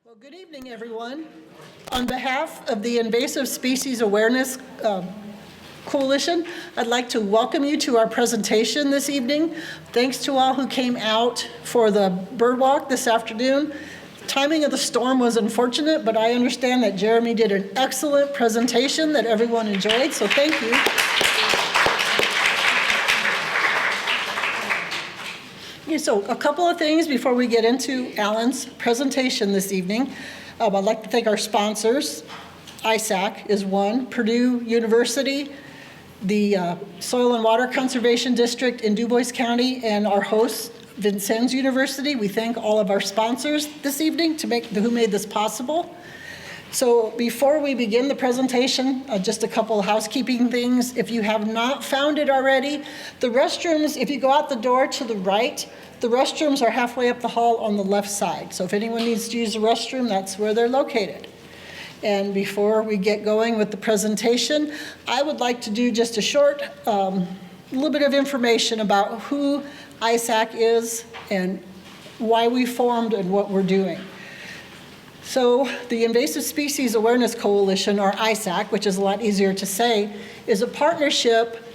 Well, good evening, everyone. On behalf of the Invasive Species Awareness Coalition, I'd like to welcome you to our presentation this evening. Thanks to all who came out for the bird walk this afternoon. Timing of the storm was unfortunate, but I understand that Jeremy did an excellent presentation that everyone enjoyed, so thank you. Okay, so a couple of things before we get into Allen's presentation this evening. I'd like to thank our sponsors. ISAC is one, Purdue University, the Soil and Water Conservation District in Dubois County, and our host, Vincennes University. We thank all of our sponsors this evening who made this possible. So before we begin the presentation, just a couple of housekeeping things. If you have not found it already, the restrooms, if you go out the door to the right, the restrooms are halfway up the hall on the left side. So if anyone needs to use the restroom, that's where they're located. And before we get going with the presentation, I would like to do just a short little bit of information about who ISAC is and why we formed and what we're doing. So the Invasive Species Awareness Coalition, or ISAC, which is a lot easier to say, is a partnership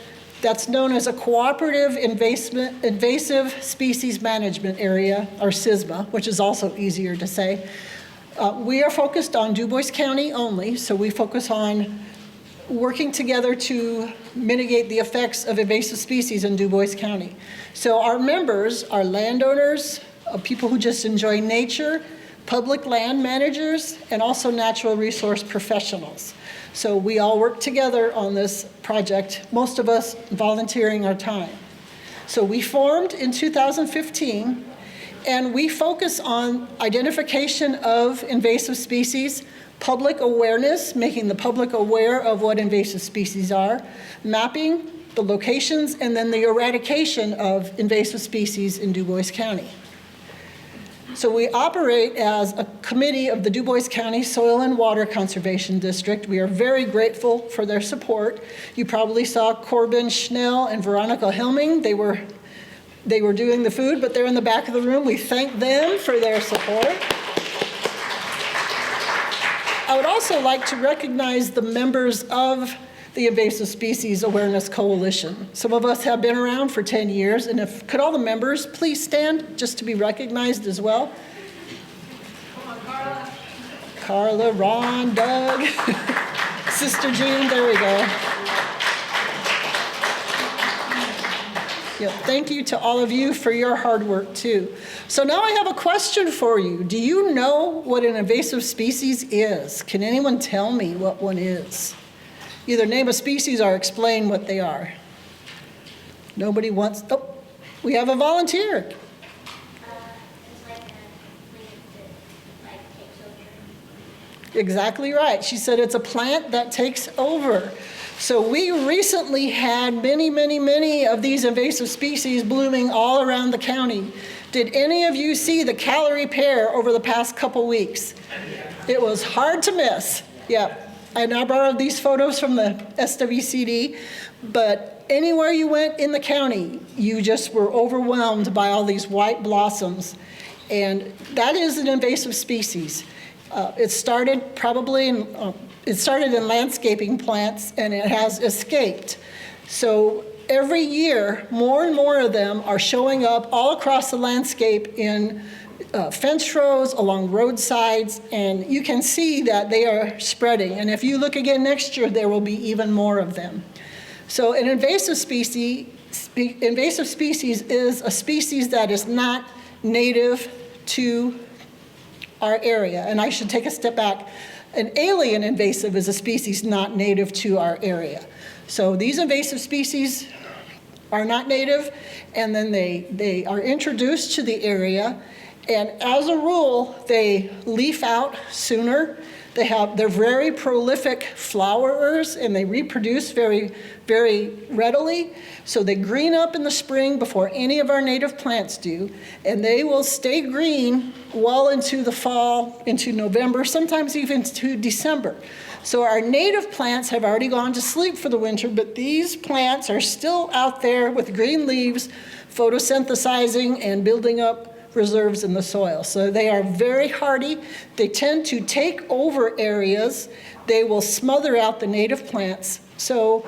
that's known as a Cooperative Invasive Species Management Area, or CISMA, which is also easier to say. We are focused on Dubois County only, so we focus on working together to mitigate the effects of invasive species in Dubois County. So our members are landowners, people who just enjoy nature, public land managers, and also natural resource professionals. So we all work together on this project, most of us volunteering our time. So we formed in 2015, and we focus on identification of invasive species, public awareness, making the public aware of what invasive species are, mapping the locations, and then the eradication of invasive species in Dubois County. So we operate as a committee of the Dubois County Soil and Water Conservation District. We are very grateful for their support. You probably saw Corbin Schnell and Veronica Helming. They were doing the food, but they're in the back of the room. We thank them for their support. I would also like to recognize the members of the Invasive Species Awareness Coalition. Some of us have been around for 10 years, and could all the members please stand just to be recognized as well? Come on, Carla. Carla, Ron, Doug, Sister Jean, there we go. Yeah, thank you to all of you for your hard work too. So now I have a question for you. Do you know what an invasive species is? Can anyone tell me what one is? Either name a species or explain what they are. Nobody wants, oh, we have a volunteer. It's like a plant that takes over. Exactly right. She said it's a plant that takes over. So we recently had many of these invasive species blooming all around the county. Did any of you see the calorie pear over the past couple weeks? It was hard to miss. Yeah. And I borrowed these photos from the SWCD, but anywhere you went in the county, you just were overwhelmed by all these white blossoms. And that is an invasive species. It started in landscaping plants, and it has escaped. So every year, more and more of them are showing up all across the landscape in fence rows, along roadsides, and you can see that they are spreading. And if you look again next year, there will be even more of them. So an invasive species is a species that is not native to our area. And I should take a step back. An alien invasive is a species not native to our area. So these invasive species are not native, and then they are introduced to the area. And as a rule, they leaf out sooner. They're very prolific flowerers, and they reproduce very readily. So they green up in the spring before any of our native plants do, and they will stay green well into the fall, into November, sometimes even to December. So our native plants have already gone to sleep for the winter, but these plants are still out there with green leaves, photosynthesizing and building up reserves in the soil. So they are very hardy. They tend to take over areas. They will smother out the native plants. So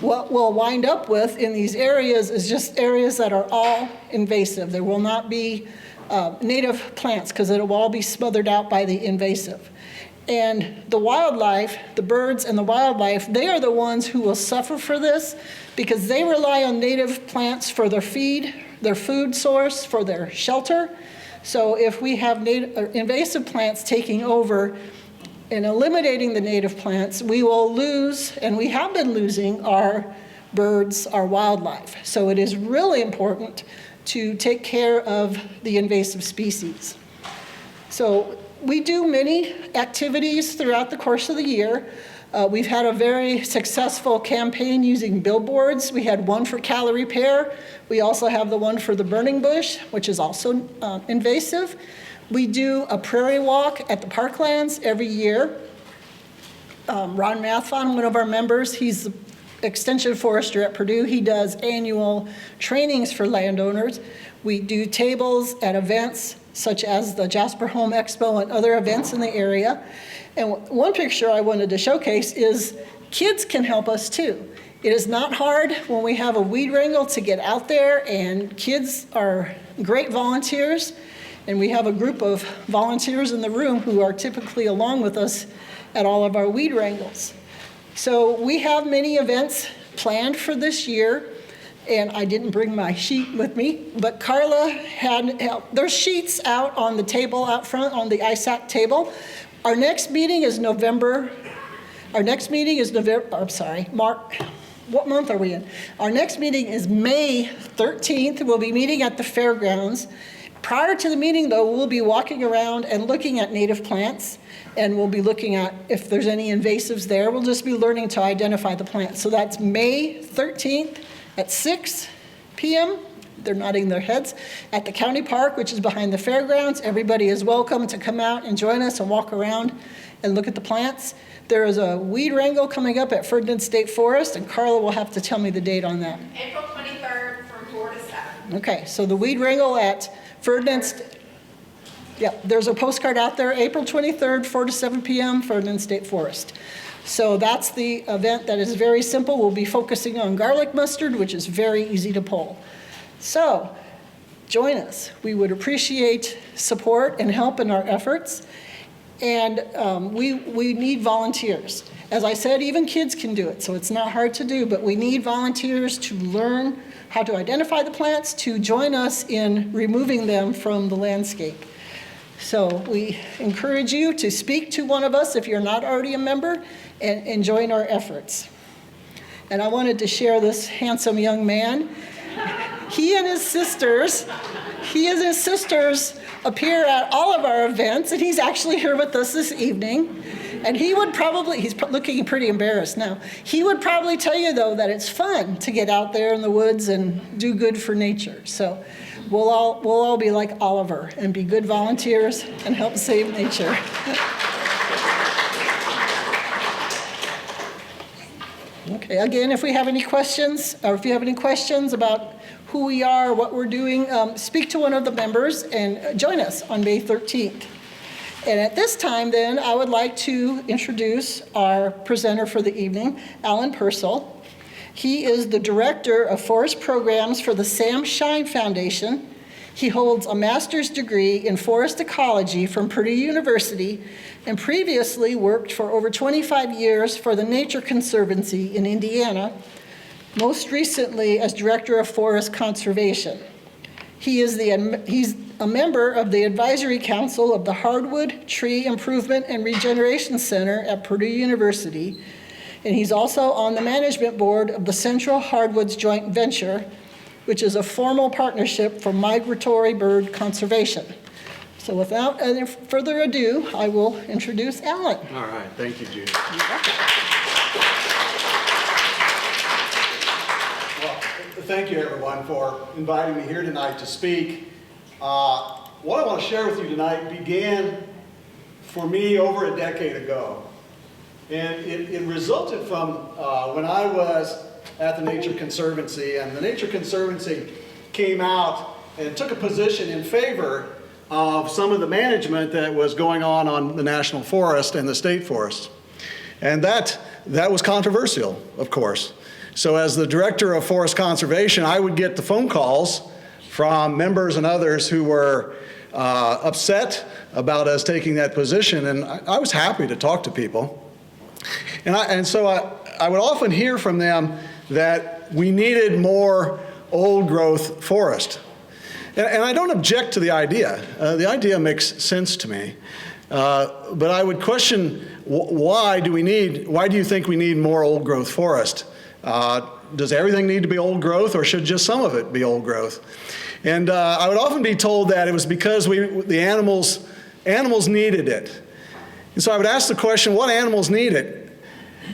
what we'll wind up with in these areas is just areas that are all invasive. There will not be native plants because it will all be smothered out by the invasive. And the wildlife, the birds and the wildlife, they are the ones who will suffer for this because they rely on native plants for their feed, their food source, for their shelter. So if we have invasive plants taking over and eliminating the native plants, we will lose, and we have been losing, our birds, our wildlife. So it is really important to take care of the invasive species. So we do many activities throughout the course of the year. We've had a very successful campaign using billboards. We had one for cattle repair. We also have the one for the burning bush, which is also invasive. We do a prairie walk at the parklands every year. Ron Rathfon, one of our members, he's the extension forester at Purdue. He does annual trainings for landowners. We do tables at events such as the Jasper Home Expo and other events in the area. And one picture I wanted to showcase is kids can help us too. It is not hard when we have a weed wrangle to get out there, and kids are great volunteers. And we have a group of volunteers in the room who are typically along with us at all of our weed wrangles. So we have many events planned for this year. And I didn't bring my sheet with me, but Carla had, there's sheets out on the table out front on the ISAC table. Our next meeting is what month are we in? Our next meeting is May 13th. We'll be meeting at the fairgrounds. Prior to the meeting though, we'll be walking around and looking at native plants, and we'll be looking at if there's any invasives there. We'll just be learning to identify the plants. So that's May 13th. At 6 p.m., they're nodding their heads, at the county park, which is behind the fairgrounds. Everybody is welcome to come out and join us and walk around and look at the plants. There is a weed wrangle coming up at Ferdinand State Forest, and Carla will have to tell me the date on that. April 23rd from 4 to 7. Okay, so the weed wrangle at Ferdinand, there's a postcard out there, April 23rd, 4 to 7 p.m., Ferdinand State Forest. So that's the event that is very simple. We'll be focusing on garlic mustard, which is very easy to pull. So join us. We would appreciate support and help in our efforts. And we need volunteers. As I said, even kids can do it, so it's not hard to do, but we need volunteers to learn how to identify the plants, to join us in removing them from the landscape. So we encourage you to speak to one of us if you're not already a member, and join our efforts. And I wanted to share this handsome young man. He and his sisters appear at all of our events, and he's actually here with us this evening. And he would probably, he's looking pretty embarrassed now. He would probably tell you though that it's fun to get out there in the woods and do good for nature. So we'll all be like Oliver and be good volunteers and help save nature. Okay, again, if we have any questions, or if you have any questions about who we are, what we're doing, speak to one of the members and join us on May 13th. And at this time, then, I would like to introduce our presenter for the evening, Allen Pursell. He is the Director of Forest Programs for the Sam Shine Foundation. He holds a master's degree in forest ecology from Purdue University and previously worked for over 25 years for the Nature Conservancy in Indiana, most recently as Director of Forest Conservation. He's a member of the Advisory Council of the Hardwood Tree Improvement and Regeneration Center at Purdue University, and he's also on the management board of the Central Hardwoods Joint Venture, which is a formal partnership for migratory bird conservation. So without any further ado, I will introduce Allen. All right, thank you, Judy. Well, thank you everyone for inviting me here tonight to speak. What I want to share with you tonight began for me over a decade ago. And it resulted from when I was at the Nature Conservancy, and the Nature Conservancy came out and took a position in favor of some of the management that was going on the National Forest and the state forests. And that was controversial, of course. So as the director of forest conservation, I would get the phone calls from members and others who were upset about us taking that position, and I was happy to talk to people. And so I would often hear from them that we needed more old-growth forest. And I don't object to the idea. The idea makes sense to me. But I would question, why do you think we need more old-growth forest? Does everything need to be old-growth, or should just some of it be old-growth? And I would often be told that it was because the animals needed it. And so I would ask the question, what animals need it?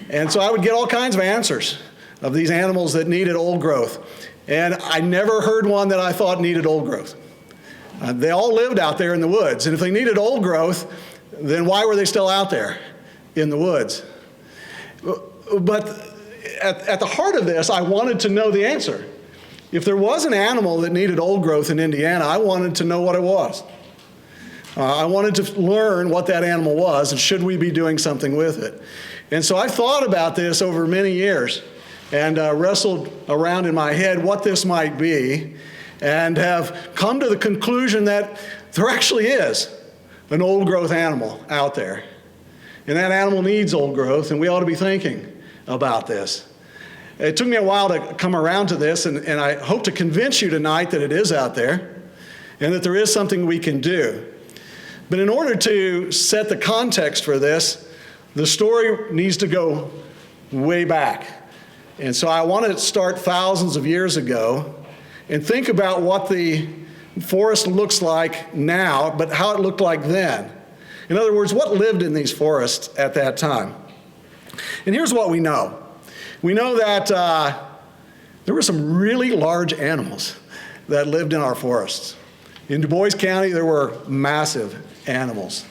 And so I would get all kinds of answers of these animals that needed old growth. And I never heard one that I thought needed old growth. They all lived out there in the woods. And if they needed old growth, then why were they still out there in the woods? But at the heart of this, I wanted to know the answer. If there was an animal that needed old growth in Indiana, I wanted to know what it was. I wanted to learn what that animal was, and should we be doing something with it. And so I thought about this over many years and wrestled around in my head what this might be, and have come to the conclusion that there actually is an old growth animal out there. And that animal needs old growth, and we ought to be thinking about this. It took me a while to come around to this, and I hope to convince you tonight that it is out there and that there is something we can do. But in order to set the context for this, the story needs to go way back. And so I want to start thousands of years ago and think about what the forest looks like now, but how it looked like then. In other words, what lived in these forests at that time. And here's what we know. We know that there were some really large animals that lived in our forests. In Dubois County, there were massive animals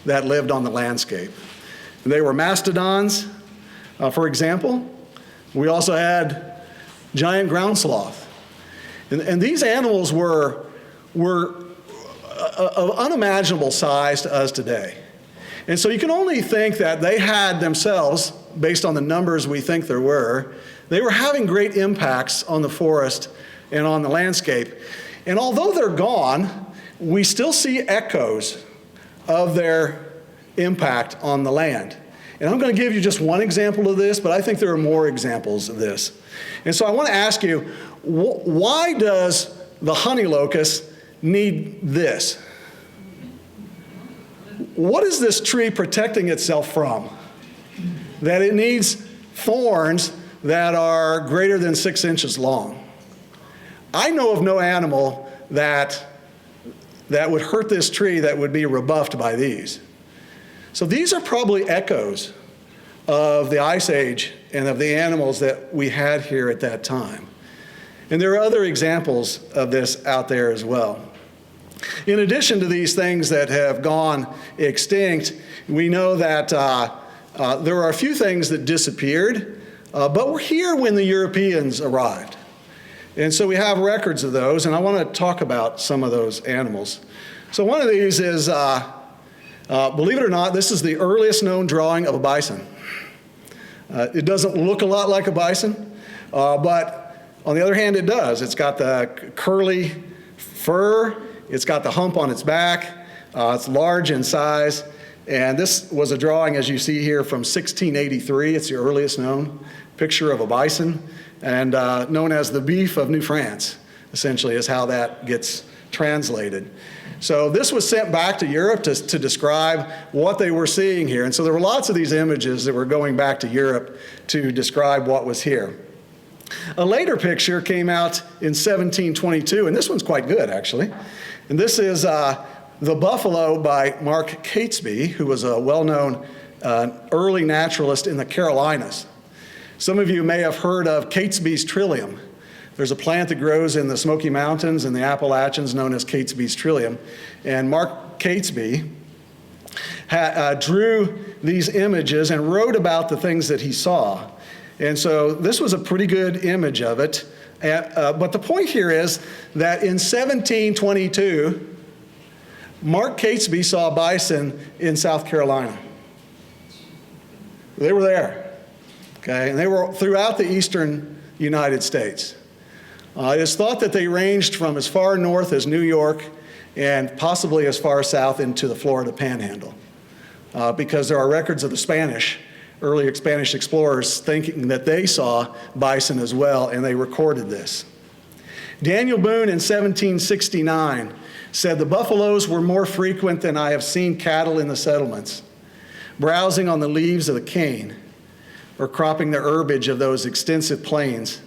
that lived on the landscape. They were mastodons, for example. We also had giant ground sloth. And these animals were of unimaginable size to us today. And so you can only think that they had themselves, based on the numbers we think there were, they were having great impacts on the forest and on the landscape. And although they're gone, we still see echoes of their impact on the land. And I'm going to give you just one example of this, but I think there are more examples of this. And so I want to ask you, why does the honey locust need this? What is this tree protecting itself from? That it needs thorns that are greater than 6 inches long. I know of no animal that would hurt this tree that would be rebuffed by these. So these are probably echoes of the Ice Age and of the animals that we had here at that time. And there are other examples of this out there as well. In addition to these things that have gone extinct, we know that there are a few things that disappeared, but were here when the Europeans arrived. And so we have records of those, and I want to talk about some of those animals. So one of these is, believe it or not, this is the earliest known drawing of a bison. It doesn't look a lot like a bison, but on the other hand, it does. It's got the curly fur, it's got the hump on its back, it's large in size, and this was a drawing, as you see here, from 1683. It's the earliest known picture of a bison, and known as the beef of New France, essentially, is how that gets translated. So this was sent back to Europe to describe what they were seeing here. And so there were lots of these images that were going back to Europe to describe what was here. A later picture came out in 1722, and this one's quite good, actually. And this is The Buffalo by Mark Catesby, who was a well-known early naturalist in the Carolinas. Some of you may have heard of Catesby's trillium. There's a plant that grows in the Smoky Mountains and the Appalachians known as Catesby's trillium. And Mark Catesby drew these images and wrote about the things that he saw. And so this was a pretty good image of it. But the point here is that in 1722, Mark Catesby saw bison in South Carolina. They were there, okay? And they were throughout the eastern United States. It is thought that they ranged from as far north as New York and possibly as far south into the Florida Panhandle, because there are records of the early Spanish explorers thinking that they saw bison as well, and they recorded this. Daniel Boone in 1769 said, "The buffaloes were more frequent than I have seen cattle in the settlements, browsing on the leaves of the cane or cropping the herbage of those extensive plains,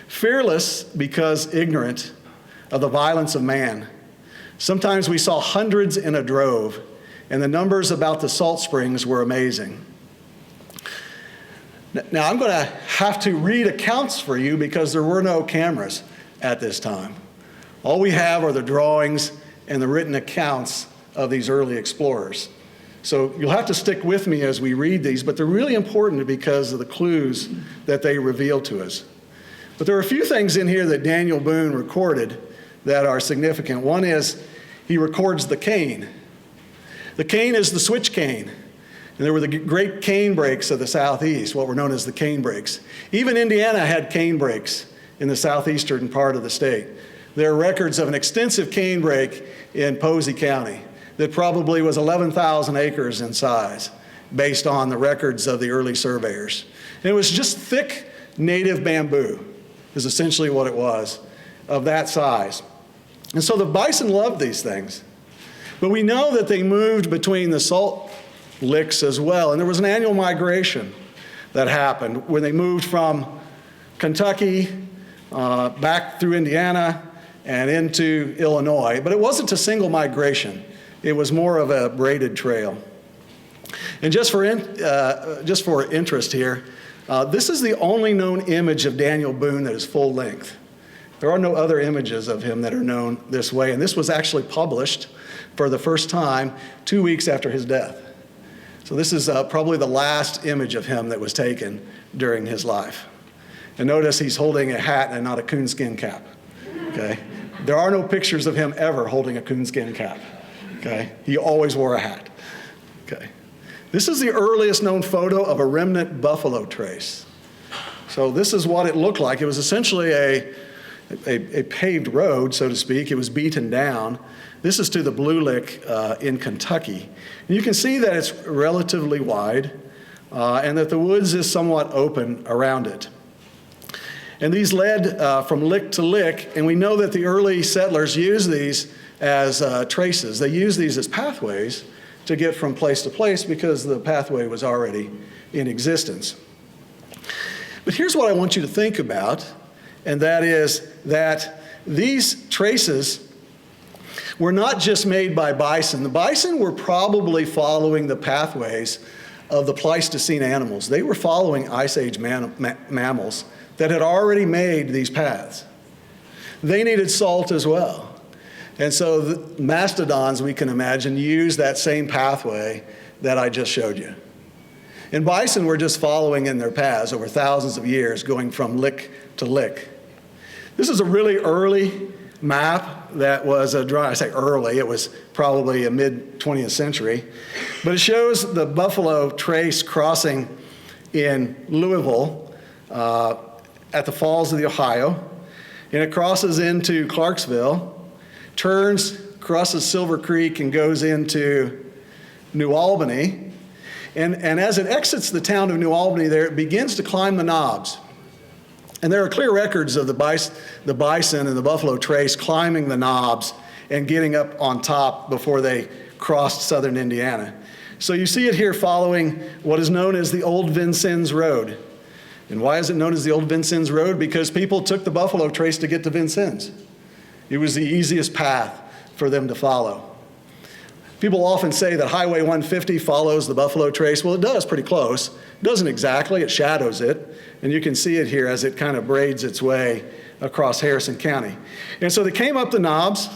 fearless because ignorant of the violence of man. Sometimes we saw hundreds in a drove, and the numbers about the salt springs were amazing." Now, I'm going to have to read accounts for you because there were no cameras at this time. All we have are the drawings and the written accounts of these early explorers. So you'll have to stick with me as we read these, but they're really important because of the clues that they reveal to us. But there are a few things in here that Daniel Boone recorded that are significant. One is he records the cane. The cane is the switch cane. And there were the great cane breaks of the Southeast, what were known as the cane breaks. Even Indiana had cane breaks in the southeastern part of the state. There are records of an extensive cane break in Posey County that probably was 11,000 acres in size, based on the records of the early surveyors. And it was just thick native bamboo, is essentially what it was, of that size. And so the bison loved these things. But we know that they moved between the salt licks as well. And there was an annual migration that happened when they moved from Kentucky back through Indiana and into Illinois. But it wasn't a single migration. It was more of a braided trail. And just for interest here, this is the only known image of Daniel Boone that is full length. There are no other images of him that are known this way. And this was actually published for the first time 2 weeks after his death. So this is probably the last image of him that was taken during his life. And notice he's holding a hat and not a coonskin cap, okay? There are no pictures of him ever holding a coonskin cap, okay? He always wore a hat, okay? This is the earliest known photo of a remnant buffalo trace. So this is what it looked like. It was essentially a paved road, so to speak. It was beaten down. This is to the Blue Lick in Kentucky. And you can see that it's relatively wide and that the woods is somewhat open around it. And these led from lick to lick, and we know that the early settlers used these as traces. They used these as pathways to get from place to place because the pathway was already in existence. But here's what I want you to think about, and that is that these traces were not just made by bison. The bison were probably following the pathways of the Pleistocene animals. They were following Ice Age mammals that had already made these paths. They needed salt as well. And so the mastodons, we can imagine, used that same pathway that I just showed you. And bison were just following in their paths over thousands of years, going from lick to lick. This is a really early map that was drawn. I say early, it was probably a mid-20th century. But it shows the buffalo trace crossing in Louisville at the falls of the Ohio. And it crosses into Clarksville, turns, crosses Silver Creek, and goes into New Albany. And as it exits the town of New Albany there, it begins to climb the knobs. And there are clear records of the bison and the buffalo trace climbing the knobs and getting up on top before they crossed southern Indiana. So you see it here following what is known as the Old Vincennes Road. And why is it known as the Old Vincennes Road? Because people took the buffalo trace to get to Vincennes. It was the easiest path for them to follow. People often say that Highway 150 follows the buffalo trace. Well, it does pretty close. It doesn't exactly, it shadows it. And you can see it here as it kind of braids its way across Harrison County. And so they came up the knobs.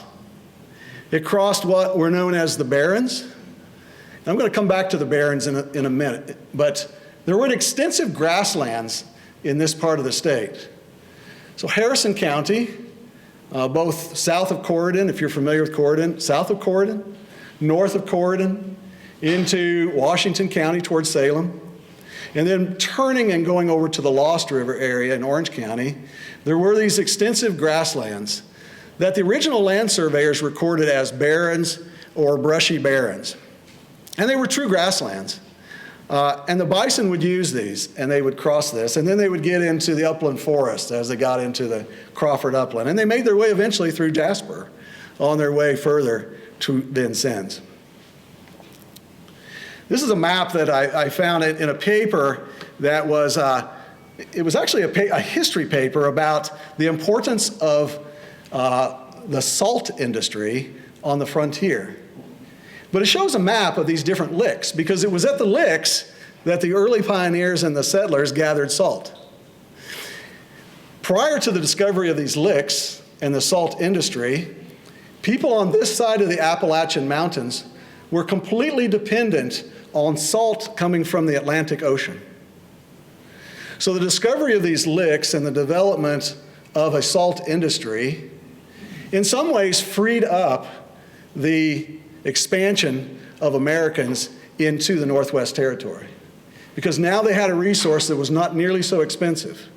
It crossed what were known as the Barrens. And I'm going to come back to the Barrens in a minute. But there were extensive grasslands in this part of the state. So Harrison County, both south of Corydon, if you're familiar with Corydon, south of Corydon, north of Corydon, into Washington County towards Salem, and then turning and going over to the Lost River area in Orange County, there were these extensive grasslands that the original land surveyors recorded as barrens or brushy barrens. And they were true grasslands. And the bison would use these, and they would cross this, and then they would get into the upland forest as they got into the Crawford upland. And they made their way eventually through Jasper on their way further to Vincennes. This is a map that I found in a paper that was, it was actually a history paper about the importance of the salt industry on the frontier. But it shows a map of these different licks, because it was at the licks that the early pioneers and the settlers gathered salt. Prior to the discovery of these licks and the salt industry, people on this side of the Appalachian Mountains were completely dependent on salt coming from the Atlantic Ocean. So the discovery of these licks and the development of a salt industry in some ways freed up the expansion of Americans into the Northwest Territory, because now they had a resource that was not nearly so expensive.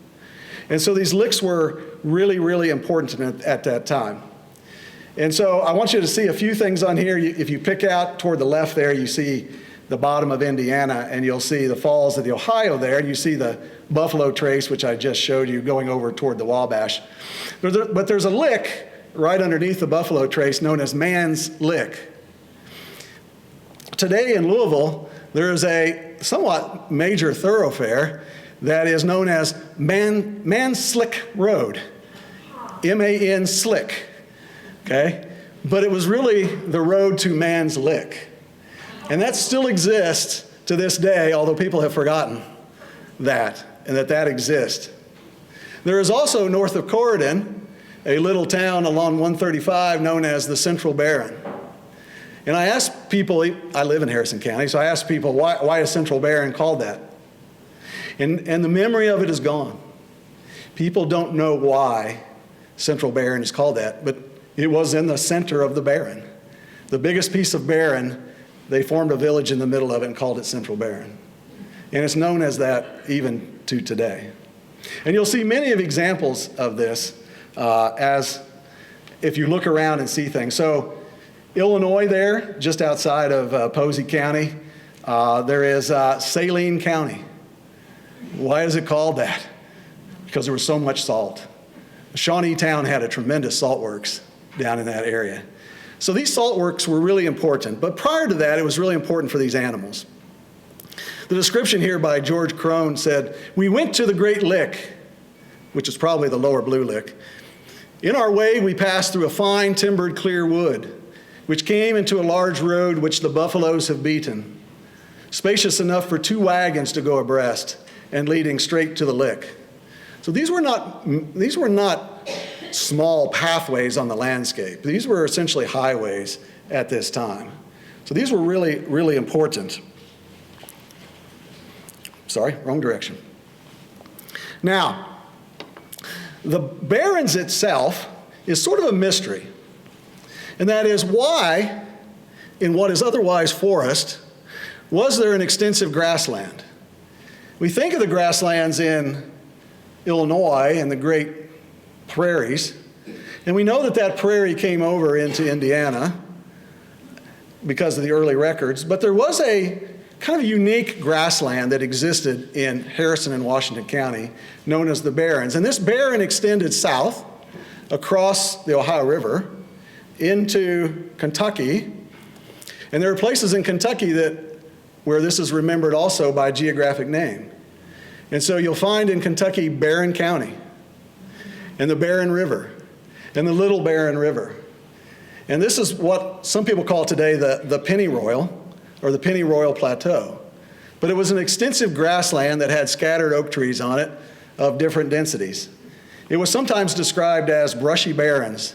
And so these licks were really, really important at that time. And so I want you to see a few things on here. If you pick out toward the left there, you see the bottom of Indiana, and you'll see the falls of the Ohio there, and you see the Buffalo Trace, which I just showed you, going over toward the Wabash. But there's a lick right underneath the Buffalo Trace known as Man's Lick. Today in Louisville, there is a somewhat major thoroughfare that is known as Man Slick Road, M-A-N Slick, okay? But it was really the road to Man's Lick. And that still exists to this day, although people have forgotten that, and that exists. There is also north of Corydon, a little town along 135 known as the Central Barren. And I asked people, I live in Harrison County, so I asked people, why is Central Barren called that? And the memory of it is gone. People don't know why Central Barren is called that, but it was in the center of the barren. The biggest piece of barren, they formed a village in the middle of it and called it Central Barren. And it's known as that even to today. And you'll see many of examples of this as if you look around and see things. So Illinois there, just outside of Posey County, there is Saline County. Why is it called that? Because there was so much salt. Shawneetown had a tremendous salt works down in that area. So these salt works were really important, but prior to that, it was really important for these animals. The description here by George Crone said, "We went to the Great Lick," which is probably the lower Blue Lick. "In our way, we passed through a fine timbered clear wood, which came into a large road which the buffaloes have beaten, spacious enough for 2 wagons to go abreast, and leading straight to the lick." So these were not small pathways on the landscape. These were essentially highways at this time. So these were really, really important. Sorry, wrong direction. Now, the barrens itself is sort of a mystery. And that is, why, in what is otherwise forest, was there an extensive grassland? We think of the grasslands in Illinois and the great prairies, and we know that that prairie came over into Indiana because of the early records, but there was a kind of unique grassland that existed in Harrison and Washington County known as the barrens. And this barren extended south across the Ohio River into Kentucky. And there are places in Kentucky where this is remembered also by geographic name. And so you'll find in Kentucky Barren County, and the Barren River, and the Little Barren River. And this is what some people call today the Pennyroyal, or the Pennyroyal Plateau. But it was an extensive grassland that had scattered oak trees on it of different densities. It was sometimes described as brushy barrens.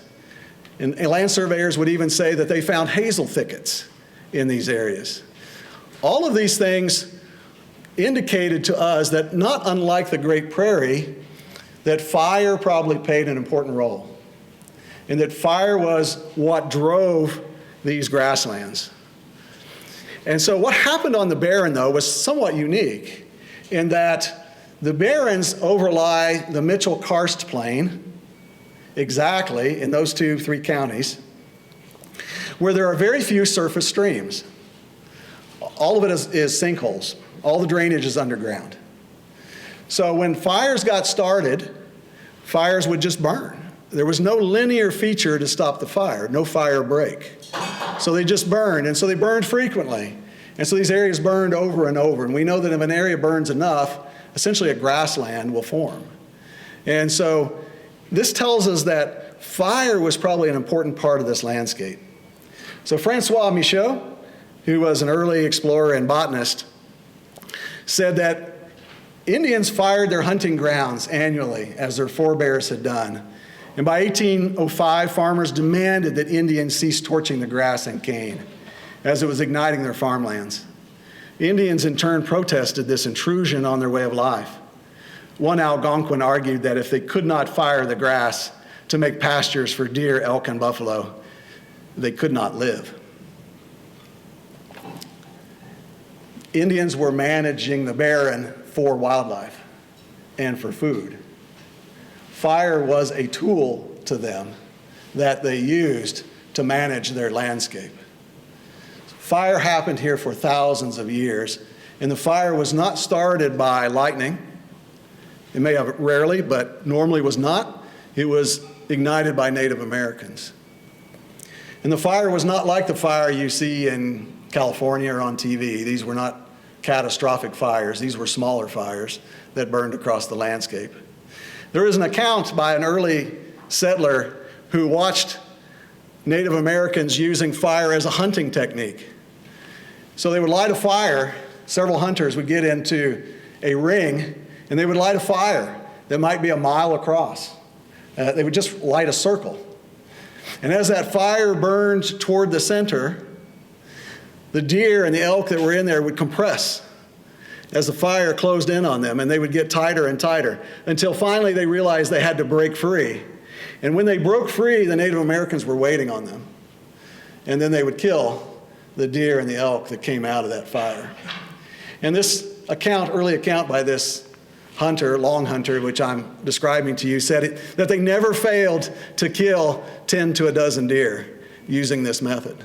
And land surveyors would even say that they found hazel thickets in these areas. All of these things indicated to us that, not unlike the Great Prairie, that fire probably played an important role, and that fire was what drove these grasslands. And so what happened on the barren, though, was somewhat unique in that the barrens overlie the Mitchell-Karst Plain, exactly in those three counties, where there are very few surface streams. All of it is sinkholes. All the drainage is underground. So when fires got started, fires would just burn. There was no linear feature to stop the fire, no fire break. So they just burned, and so they burned frequently. And so these areas burned over and over. And we know that if an area burns enough, essentially a grassland will form. And so this tells us that fire was probably an important part of this landscape. So Francois Michaud, who was an early explorer and botanist, said that Indians fired their hunting grounds annually, as their forebears had done. And by 1805, farmers demanded that Indians cease torching the grass and cane, as it was igniting their farmlands. Indians in turn protested this intrusion on their way of life. One Algonquin argued that if they could not fire the grass to make pastures for deer, elk, and buffalo, they could not live. Indians were managing the barren for wildlife and for food. Fire was a tool to them that they used to manage their landscape. Fire happened here for thousands of years, and the fire was not started by lightning. It may have rarely, but normally was not. It was ignited by Native Americans. And the fire was not like the fire you see in California or on TV. These were not catastrophic fires. These were smaller fires that burned across the landscape. There is an account by an early settler who watched Native Americans using fire as a hunting technique. So they would light a fire. Several hunters would get into a ring, and they would light a fire that might be a mile across. They would just light a circle. And as that fire burned toward the center, the deer and the elk that were in there would compress as the fire closed in on them, and they would get tighter and tighter until finally they realized they had to break free. And when they broke free, the Native Americans were waiting on them. And then they would kill the deer and the elk that came out of that fire. And this account, early account by this hunter, long hunter, which I'm describing to you, said that they never failed to kill 10 to a dozen deer using this method.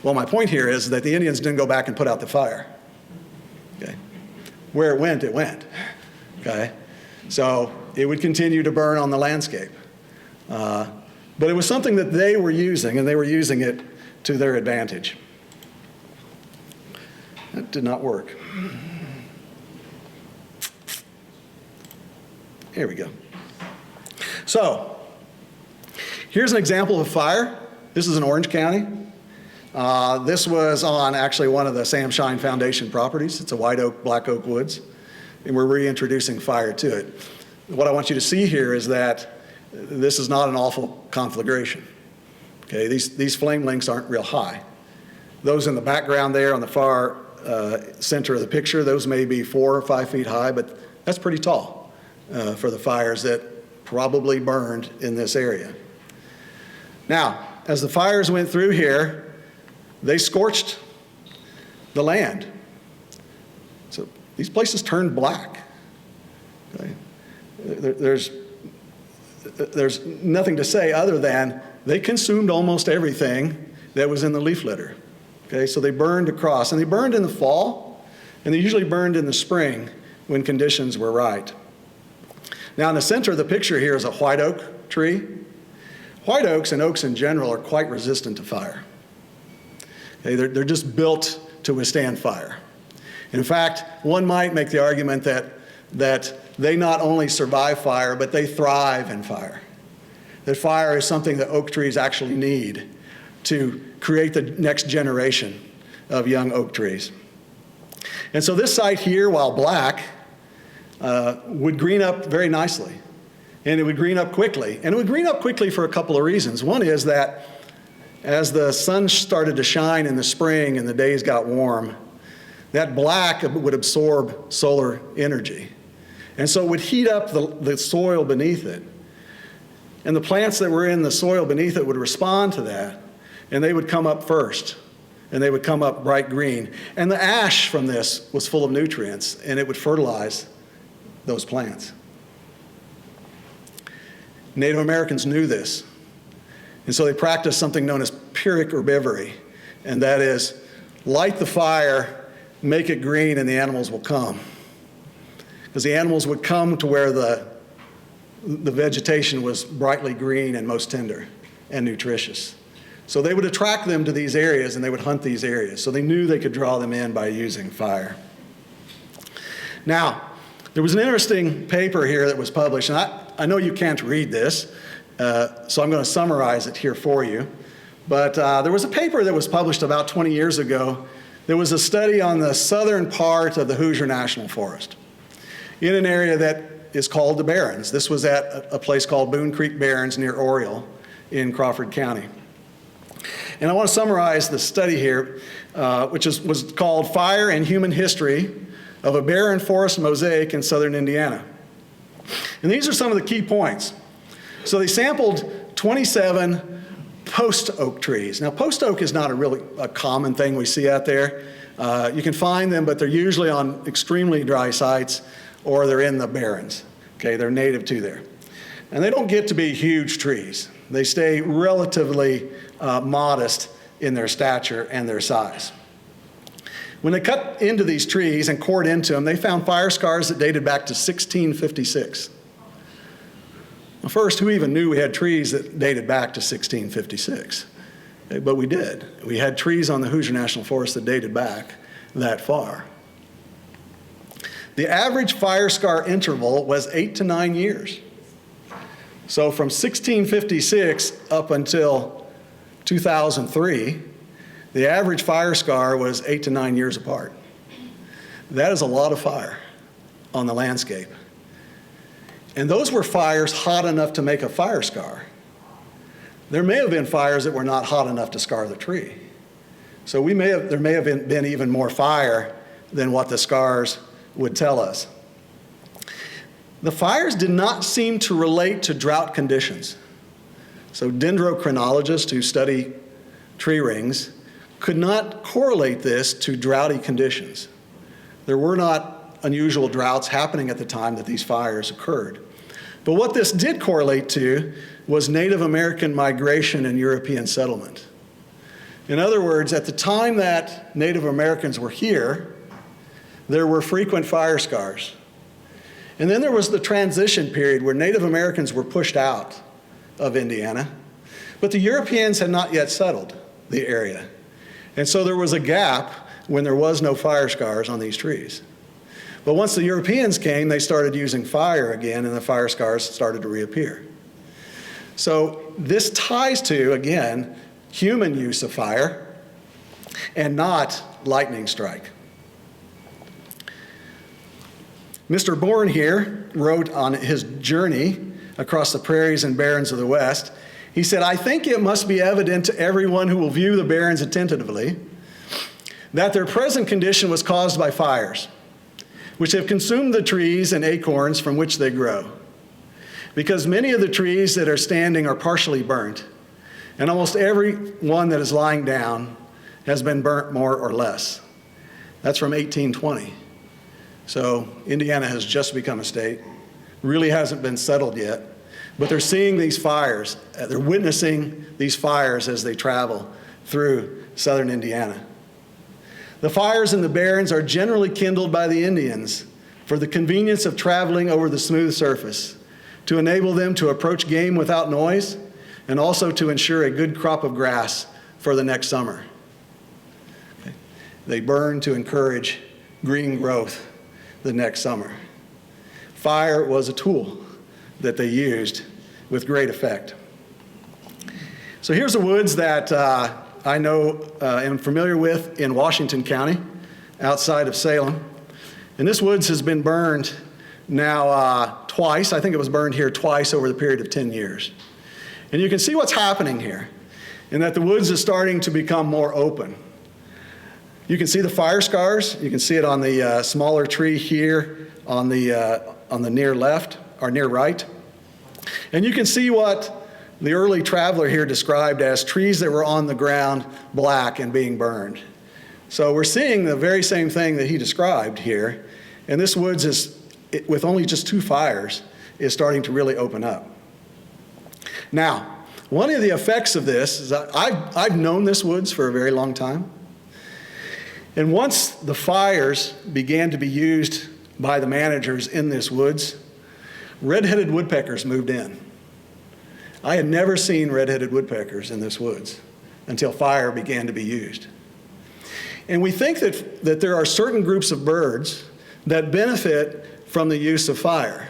Well, my point here is that the Indians didn't go back and put out the fire. Okay. Where it went, okay? So it would continue to burn on the landscape. But it was something that they were using, and they were using it to their advantage. That did not work. Here we go. So here's an example of a fire. This is in Orange County. This was on actually one of the Sam Shine Foundation properties. It's a white oak, black oak woods, and we're reintroducing fire to it. What I want you to see here is that this is not an awful conflagration. Okay, these flame lengths aren't real high. Those in the background there on the far center of the picture, those may be 4 or 5 feet high, but that's pretty tall for the fires that probably burned in this area. Now, as the fires went through here, they scorched the land. So these places turned black. Okay? There's nothing to say other than they consumed almost everything that was in the leaf litter. Okay, so they burned across, and they burned in the fall, and they usually burned in the spring when conditions were right. Now in the center of the picture here is a white oak tree. White oaks and oaks in general are quite resistant to fire. Okay, they're just built to withstand fire. In fact, one might make the argument that they not only survive fire, but they thrive in fire. That fire is something that oak trees actually need to create the next generation of young oak trees. And so this site here, while black, would green up very nicely. And it would green up quickly. And it would green up quickly for a couple of reasons. One is that as the sun started to shine in the spring and the days got warm, that black would absorb solar energy. And so it would heat up the soil beneath it. And the plants that were in the soil beneath it would respond to that, and they would come up first, and they would come up bright green. And the ash from this was full of nutrients, and it would fertilize those plants. Native Americans knew this, and so they practiced something known as pyrrhic herbivory, and that is, light the fire, make it green, and the animals will come. Because the animals would come to where the vegetation was brightly green and most tender and nutritious. So they would attract them to these areas, and they would hunt these areas. So they knew they could draw them in by using fire. Now, there was an interesting paper here that was published, and I know you can't read this, so I'm going to summarize it here for you. But there was a paper that was published about 20 years ago. There was a study on the southern part of the Hoosier National Forest in an area that is called the Barrens. This was at a place called Boone Creek Barrens near Oriole in Crawford County. And I want to summarize the study here, which was called Fire and Human History of a Barren Forest Mosaic in Southern Indiana. And these are some of the key points. So they sampled 27 post oak trees. Now, post oak is not a common thing we see out there. You can find them, but they're usually on extremely dry sites, or they're in the barrens. Okay, they're native to there. And they don't get to be huge trees. They stay relatively modest in their stature and their size. When they cut into these trees and cored into them, they found fire scars that dated back to 1656. Well, first, who even knew we had trees that dated back to 1656? Okay, but we did. We had trees on the Hoosier National Forest that dated back that far. The average fire scar interval was 8 to 9 years. So from 1656 up until 2003, the average fire scar was 8 to 9 years apart. That is a lot of fire on the landscape. And those were fires hot enough to make a fire scar. There may have been fires that were not hot enough to scar the tree. So there may have been even more fire than what the scars would tell us. The fires did not seem to relate to drought conditions. So dendrochronologists who study tree rings could not correlate this to droughty conditions. There were not unusual droughts happening at the time that these fires occurred. But what this did correlate to was Native American migration and European settlement. In other words, at the time that Native Americans were here, there were frequent fire scars. And then there was the transition period where Native Americans were pushed out of Indiana, but the Europeans had not yet settled the area. And so there was a gap when there was no fire scars on these trees. But once the Europeans came, they started using fire again, and the fire scars started to reappear. So this ties to, again, human use of fire and not lightning strike. Mr. Bourne here wrote on his journey across the prairies and barrens of the West. He said, "I think it must be evident to everyone who will view the barrens attentively that their present condition was caused by fires, which have consumed the trees and acorns from which they grow. Because many of the trees that are standing are partially burnt, and almost every one that is lying down has been burnt more or less." That's from 1820. So Indiana has just become a state, really hasn't been settled yet, but they're seeing these fires, they're witnessing these fires as they travel through southern Indiana. The fires in the barrens are generally kindled by the Indians for the convenience of traveling over the smooth surface, to enable them to approach game without noise, and also to ensure a good crop of grass for the next summer. Okay. They burn to encourage green growth the next summer. Fire was a tool that they used with great effect. So here's the woods that I know am familiar with in Washington County, outside of Salem. And this woods has been burned now twice. I think it was burned here twice over the period of 10 years. And you can see what's happening here, in that the woods is starting to become more open. You can see the fire scars. You can see it on the smaller tree here on the on the near left, or near right. And you can see what the early traveler here described as trees that were on the ground black and being burned. So we're seeing the very same thing that he described here. And this woods is, with only just 2 fires, is starting to really open up. Now, one of the effects of this is that I've known this woods for a very long time. And once the fires began to be used by the managers in this woods, red-headed woodpeckers moved in. I had never seen red-headed woodpeckers in this woods until fire began to be used. And we think that there are certain groups of birds that benefit from the use of fire.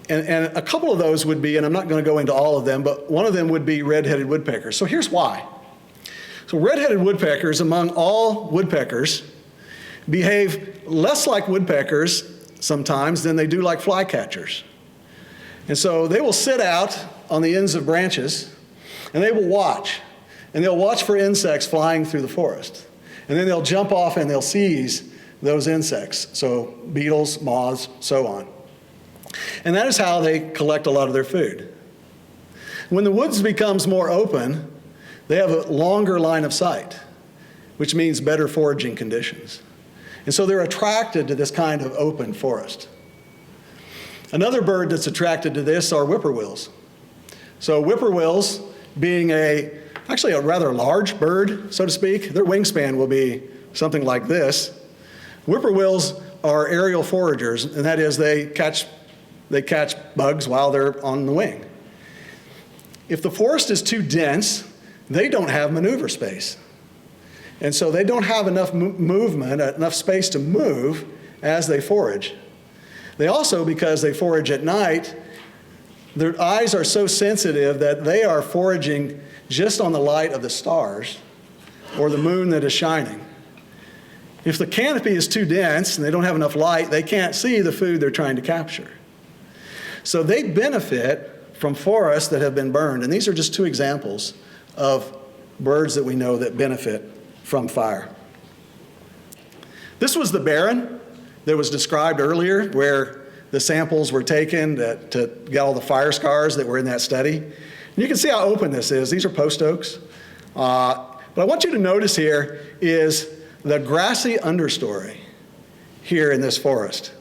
And a couple of those would be, and I'm not going to go into all of them, but one of them would be red-headed woodpeckers. So here's why. So red-headed woodpeckers, among all woodpeckers, behave less like woodpeckers sometimes than they do like flycatchers. And so they will sit out on the ends of branches, and they will watch. And they'll watch for insects flying through the forest. And then they'll jump off and they'll seize those insects. So beetles, moths, so on. And that is how they collect a lot of their food. When the woods becomes more open, they have a longer line of sight, which means better foraging conditions. And so they're attracted to this kind of open forest. Another bird that's attracted to this are whippoorwills. So whippoorwills, being actually a rather large bird, so to speak, their wingspan will be something like this. Whippoorwills are aerial foragers, and that is they catch bugs while they're on the wing. If the forest is too dense, they don't have maneuver space. And so they don't have enough movement, enough space to move as they forage. They also, because they forage at night, their eyes are so sensitive that they are foraging just on the light of the stars or the moon that is shining. If the canopy is too dense and they don't have enough light, they can't see the food they're trying to capture. So they benefit from forests that have been burned. And these are just 2 examples of birds that we know that benefit from fire. This was the barren that was described earlier, where the samples were taken to get all the fire scars that were in that study. And you can see how open this is. These are post oaks. But I want you to notice here is the grassy understory here in this forest.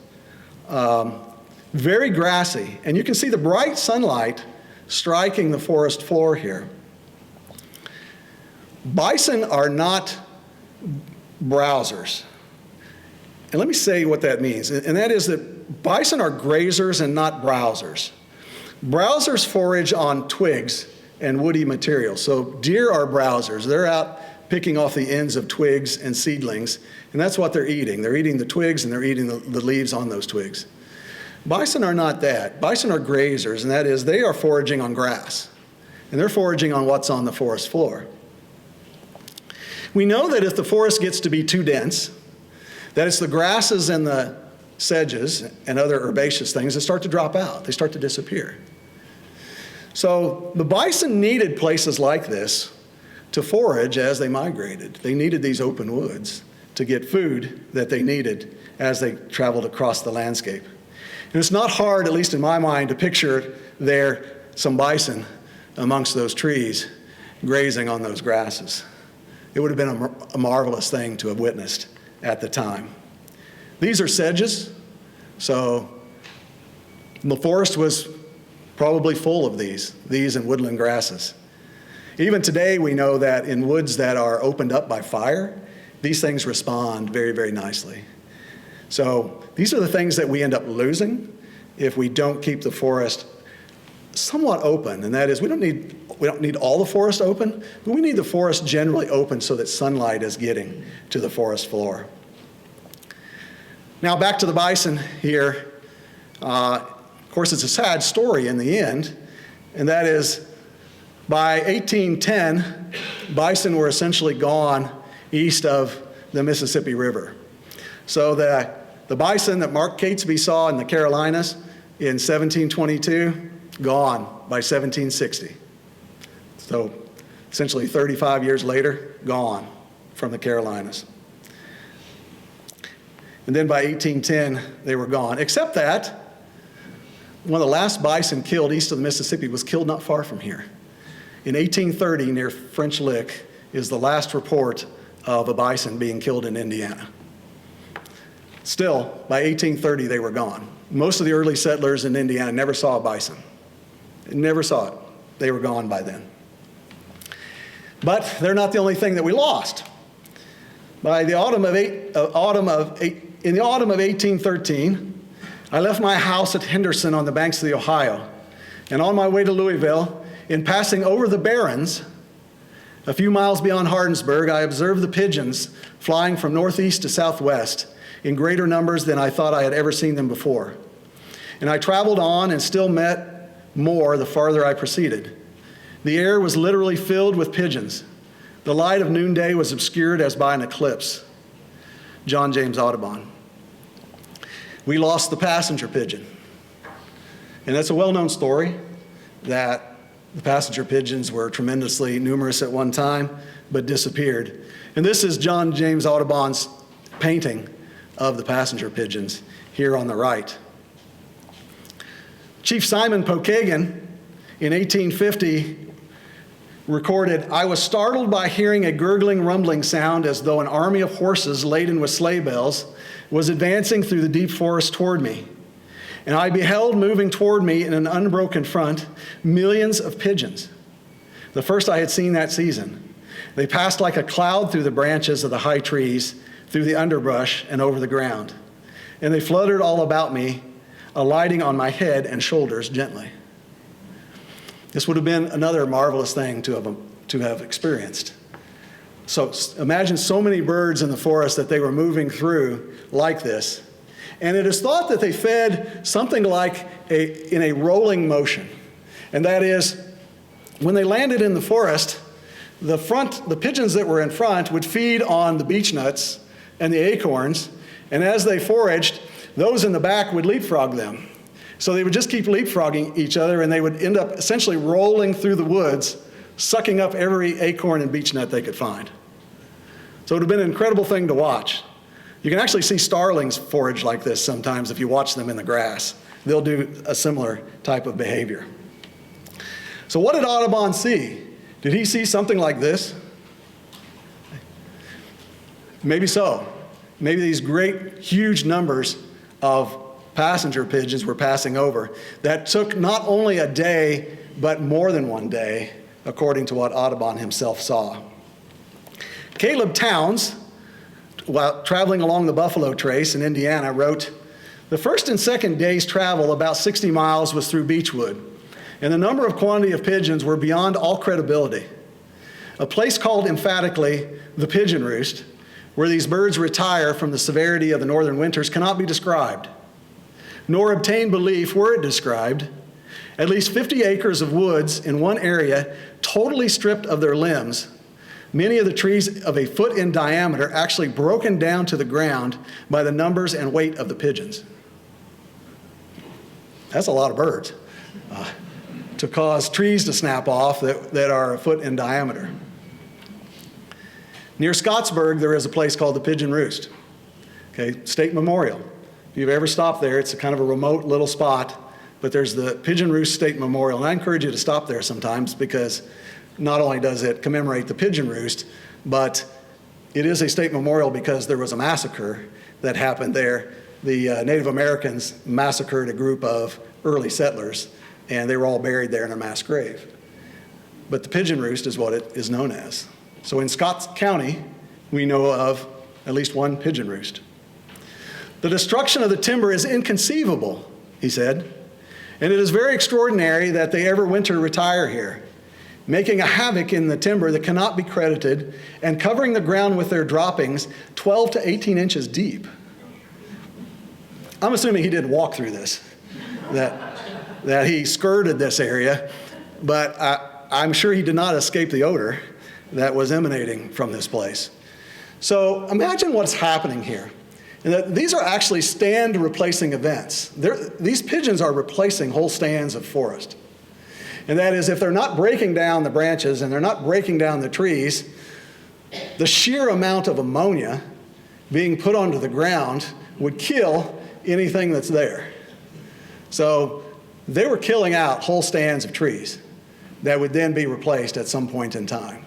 Very grassy. And you can see the bright sunlight striking the forest floor here. Bison are not browsers. And let me say what that means. And that is that bison are grazers and not browsers. Browsers forage on twigs and woody materials. So deer are browsers. They're out picking off the ends of twigs and seedlings, and that's what they're eating. They're eating the twigs and they're eating the leaves on those twigs. Bison are not that. Bison are grazers, and that is they are foraging on grass, and they're foraging on what's on the forest floor. We know that if the forest gets to be too dense, that it's the grasses and the sedges and other herbaceous things that start to drop out. They start to disappear. So the bison needed places like this to forage as they migrated. They needed these open woods to get food that they needed as they traveled across the landscape. And it's not hard, at least in my mind, to picture there some bison amongst those trees grazing on those grasses. It would have been a marvelous thing to have witnessed at the time. These are sedges, so the forest was probably full of these and woodland grasses. Even today, we know that in woods that are opened up by fire, these things respond very, very nicely. So these are the things that we end up losing if we don't keep the forest somewhat open, and that is we don't need all the forest open, but we need the forest generally open so that sunlight is getting to the forest floor. Now back to the bison here. Of course, it's a sad story in the end, and that is by 1810, bison were essentially gone east of the Mississippi River. So the bison that Mark Catesby saw in the Carolinas in 1722, gone by 1760. So essentially 35 years later, gone from the Carolinas. And then by 1810, they were gone. Except that one of the last bison killed east of the Mississippi was killed not far from here. In 1830, near French Lick, is the last report of a bison being killed in Indiana. Still, by 1830, they were gone. Most of the early settlers in Indiana never saw a bison. Never saw it. They were gone by then. But they're not the only thing that we lost. By the autumn of 1813, I left my house at Henderson on the banks of the Ohio, and on my way to Louisville, in passing over the barrens, a few miles beyond Hardinsburg, I observed the pigeons flying from northeast to southwest in greater numbers than I thought I had ever seen them before. And I traveled on and still met more the farther I proceeded. The air was literally filled with pigeons. The light of noonday was obscured as by an eclipse. John James Audubon. We lost the passenger pigeon. And that's a well-known story that the passenger pigeons were tremendously numerous at one time, but disappeared. And this is John James Audubon's painting of the passenger pigeons here on the right. Chief Simon Pokagon in 1850 recorded, "I was startled by hearing a gurgling, rumbling sound as though an army of horses laden with sleigh bells was advancing through the deep forest toward me. And I beheld moving toward me in an unbroken front millions of pigeons, the first I had seen that season. They passed like a cloud through the branches of the high trees, through the underbrush and over the ground. And they fluttered all about me, alighting on my head and shoulders gently." This would have been another marvelous thing to have experienced. So imagine so many birds in the forest that they were moving through like this. And it is thought that they fed something like in a rolling motion. And that is, when they landed in the forest, the pigeons that were in front would feed on the beech nuts and the acorns, and as they foraged, those in the back would leapfrog them. So they would just keep leapfrogging each other, and they would end up essentially rolling through the woods, sucking up every acorn and beech nut they could find. So it would have been an incredible thing to watch. You can actually see starlings forage like this sometimes if you watch them in the grass. They'll do a similar type of behavior. So what did Audubon see? Did he see something like this? Maybe so. Maybe these great, huge numbers of passenger pigeons were passing over. That took not only a day, but more than one day, according to what Audubon himself saw. Caleb Towns, while traveling along the Buffalo Trace in Indiana, wrote, "The first and second day's travel, about 60 miles, was through beechwood, and the number of quantity of pigeons were beyond all credibility. A place called emphatically the Pigeon Roost, where these birds retire from the severity of the northern winters, cannot be described, nor obtain belief were it described. At least 50 acres of woods in one area, totally stripped of their limbs, many of the trees of a foot in diameter actually broken down to the ground by the numbers and weight of the pigeons." That's a lot of birds to cause trees to snap off that are a foot in diameter. Near Scottsburg, there is a place called the Pigeon Roost, okay, state memorial. If you've ever stopped there, it's a kind of a remote little spot, but there's the Pigeon Roost State Memorial, and I encourage you to stop there sometimes because not only does it commemorate the pigeon roost, but it is a state memorial because there was a massacre that happened there. The Native Americans massacred a group of early settlers, and they were all buried there in a mass grave. But the pigeon roost is what it is known as. So in Scott County, we know of at least one pigeon roost. "The destruction of the timber is inconceivable," he said, "and it is very extraordinary that they ever winter retire here, making a havoc in the timber that cannot be credited and covering the ground with their droppings 12 to 18 inches deep." I'm assuming he didn't walk through this, that he skirted this area, but I'm sure he did not escape the odor that was emanating from this place. So imagine what's happening here. And that these are actually stand replacing events. These pigeons are replacing whole stands of forest. And that is, if they're not breaking down the branches and they're not breaking down the trees, the sheer amount of ammonia being put onto the ground would kill anything that's there. So they were killing out whole stands of trees that would then be replaced at some point in time.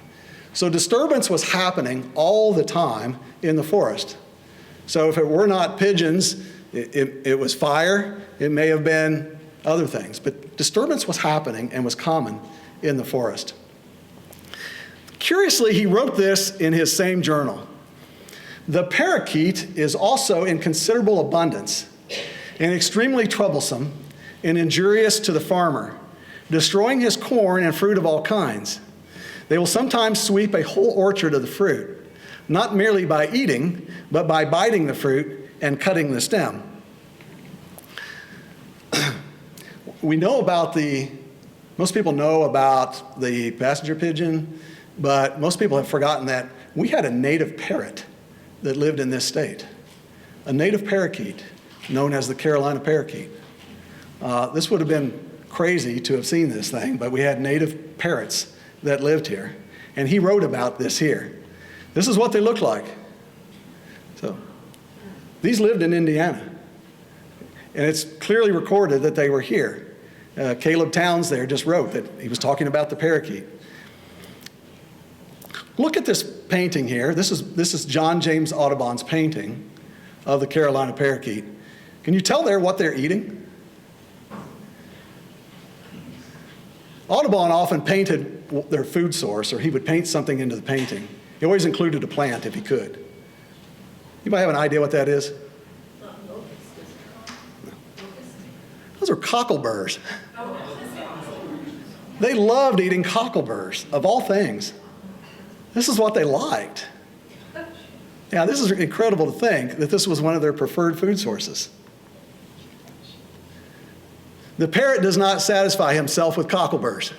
So disturbance was happening all the time in the forest. So if it were not pigeons, it was fire, it may have been other things, but disturbance was happening and was common in the forest. Curiously, he wrote this in his same journal. The parakeet is also in considerable abundance and extremely troublesome and injurious to the farmer, destroying his corn and fruit of all kinds. They will sometimes sweep a whole orchard of the fruit, not merely by eating, but by biting the fruit and cutting the stem. Most people know about the passenger pigeon, but most people have forgotten that we had a native parrot that lived in this state, a native parakeet known as the Carolina parakeet. This would have been crazy to have seen this thing, but we had native parrots that lived here, and he wrote about this here. This is what they looked like. So these lived in Indiana, and it's clearly recorded that they were here. Caleb Towns there just wrote that he was talking about the parakeet. Look at this painting here. This is John James Audubon's painting of the Carolina parakeet. Can you tell there what they're eating? Audubon often painted their food source, or he would paint something into the painting. He always included a plant if he could. You might have an idea what that is? Those are cockleburs. They loved eating cockleburs, of all things. This is what they liked. Now, this is incredible to think that this was one of their preferred food sources. The parrot does not satisfy himself with cockleburs,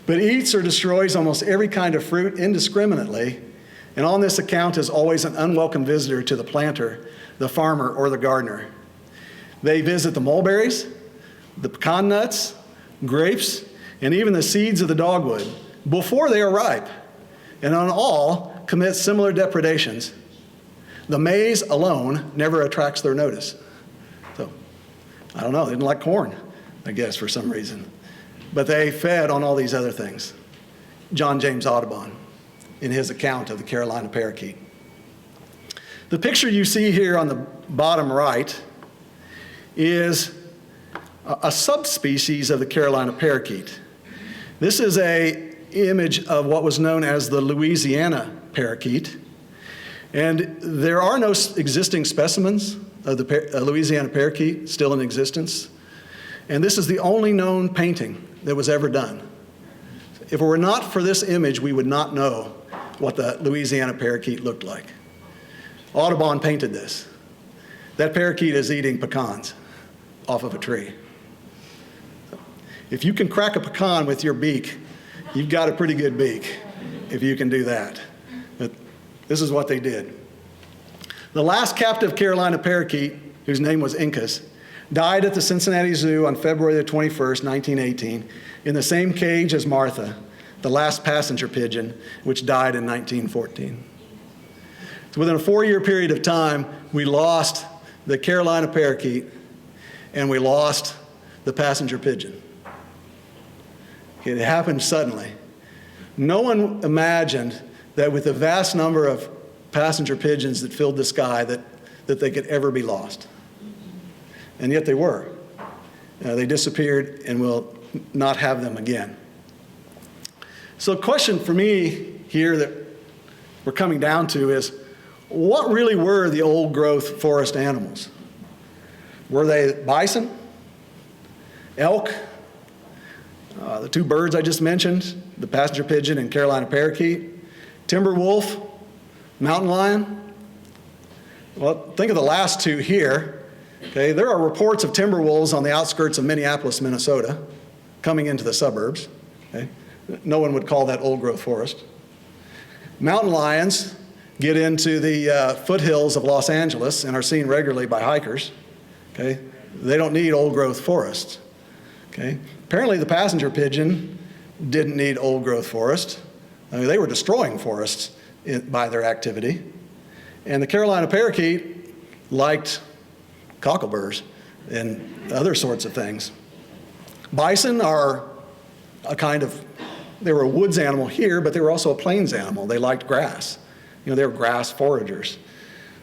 but eats or destroys almost every kind of fruit indiscriminately, and on this account is always an unwelcome visitor to the planter, the farmer, or the gardener. They visit the mulberries, the pecan nuts, grapes, and even the seeds of the dogwood before they are ripe, and on all commit similar depredations. The maize alone never attracts their notice. So, I don't know, they didn't like corn, I guess, for some reason. But they fed on all these other things. John James Audubon, in his account of the Carolina parakeet. The picture you see here on the bottom right is a subspecies of the Carolina parakeet. This is an image of what was known as the Louisiana parakeet. And there are no existing specimens of the Louisiana parakeet still in existence. And this is the only known painting that was ever done. If it were not for this image, we would not know what the Louisiana parakeet looked like. Audubon painted this. That parakeet is eating pecans off of a tree. If you can crack a pecan with your beak, you've got a pretty good beak if you can do that. But this is what they did. The last captive Carolina parakeet, whose name was Incas, died at the Cincinnati Zoo on February the 21st, 1918, in the same cage as Martha, the last passenger pigeon, which died in 1914. So within a 4-year period of time, we lost the Carolina parakeet and we lost the passenger pigeon. It happened suddenly. No one imagined that with the vast number of passenger pigeons that filled the sky that they could ever be lost. And yet they were. They disappeared and we'll not have them again. So a question for me here that we're coming down to is, what really were the old growth forest animals? Were they bison, elk, the two birds I just mentioned, the passenger pigeon and Carolina parakeet, timber wolf, mountain lion? Well, think of the last two here. Okay, there are reports of timber wolves on the outskirts of Minneapolis, Minnesota, coming into the suburbs. Okay? No one would call that old growth forest. Mountain lions get into the foothills of Los Angeles and are seen regularly by hikers. Okay? They don't need old growth forests. Okay? Apparently the passenger pigeon didn't need old growth forest. I mean, they were destroying forests by their activity. And the Carolina parakeet liked cockleburs and other sorts of things. Bison are they were a woods animal here, but they were also a plains animal. They liked grass. They were grass foragers.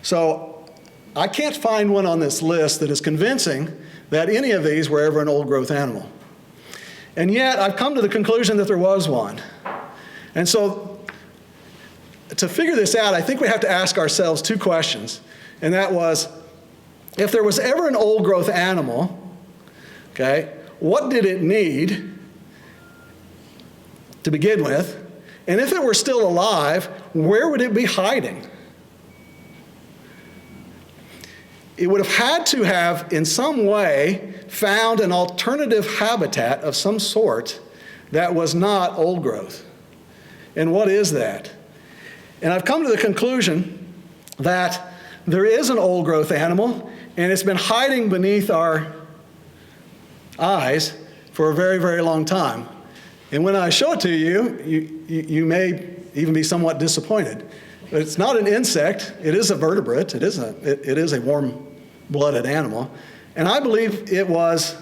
So I can't find one on this list that is convincing that any of these were ever an old-growth animal. And yet, I've come to the conclusion that there was one. And so, to figure this out, I think we have to ask ourselves two questions. And that was, if there was ever an old-growth animal, okay, what did it need to begin with? And if it were still alive, where would it be hiding? It would have had to have, in some way, found an alternative habitat of some sort that was not old growth. And what is that? And I've come to the conclusion that there is an old growth animal, and it's been hiding beneath our eyes for a very, very long time. And when I show it to you, you may even be somewhat disappointed. But it's not an insect. It is a vertebrate. It is a warm-blooded animal. And I believe it was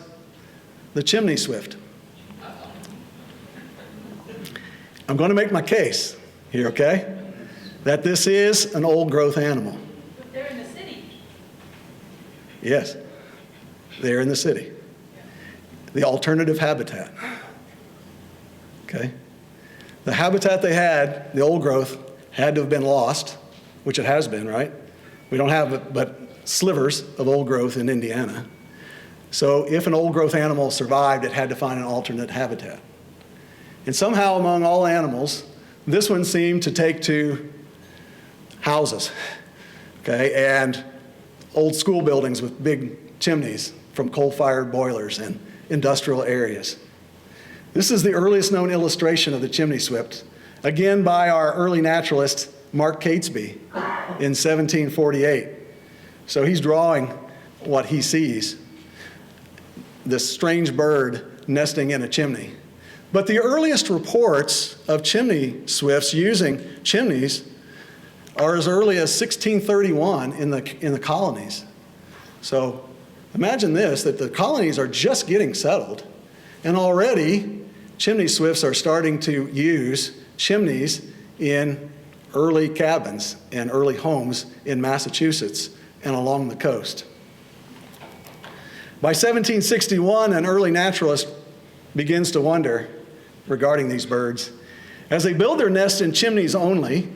the chimney swift. I'm going to make my case here, okay? That this is an old-growth animal. But they're in the city. Yes, they're in the city. The alternative habitat. Okay? The habitat they had, the old growth, had to have been lost, which it has been, right? We don't have but slivers of old growth in Indiana. So if an old growth animal survived, it had to find an alternate habitat. And somehow among all animals, this one seemed to take to houses, okay, and old school buildings with big chimneys from coal-fired boilers and industrial areas. This is the earliest known illustration of the chimney swift, again by our early naturalist, Mark Catesby, in 1748. So he's drawing what he sees, this strange bird nesting in a chimney. But the earliest reports of chimney swifts using chimneys are as early as 1631 in the colonies. So imagine this, that the colonies are just getting settled, and already chimney swifts are starting to use chimneys in early cabins and early homes in Massachusetts and along the coast. By 1761, an early naturalist begins to wonder regarding these birds. As they build their nests in chimneys only,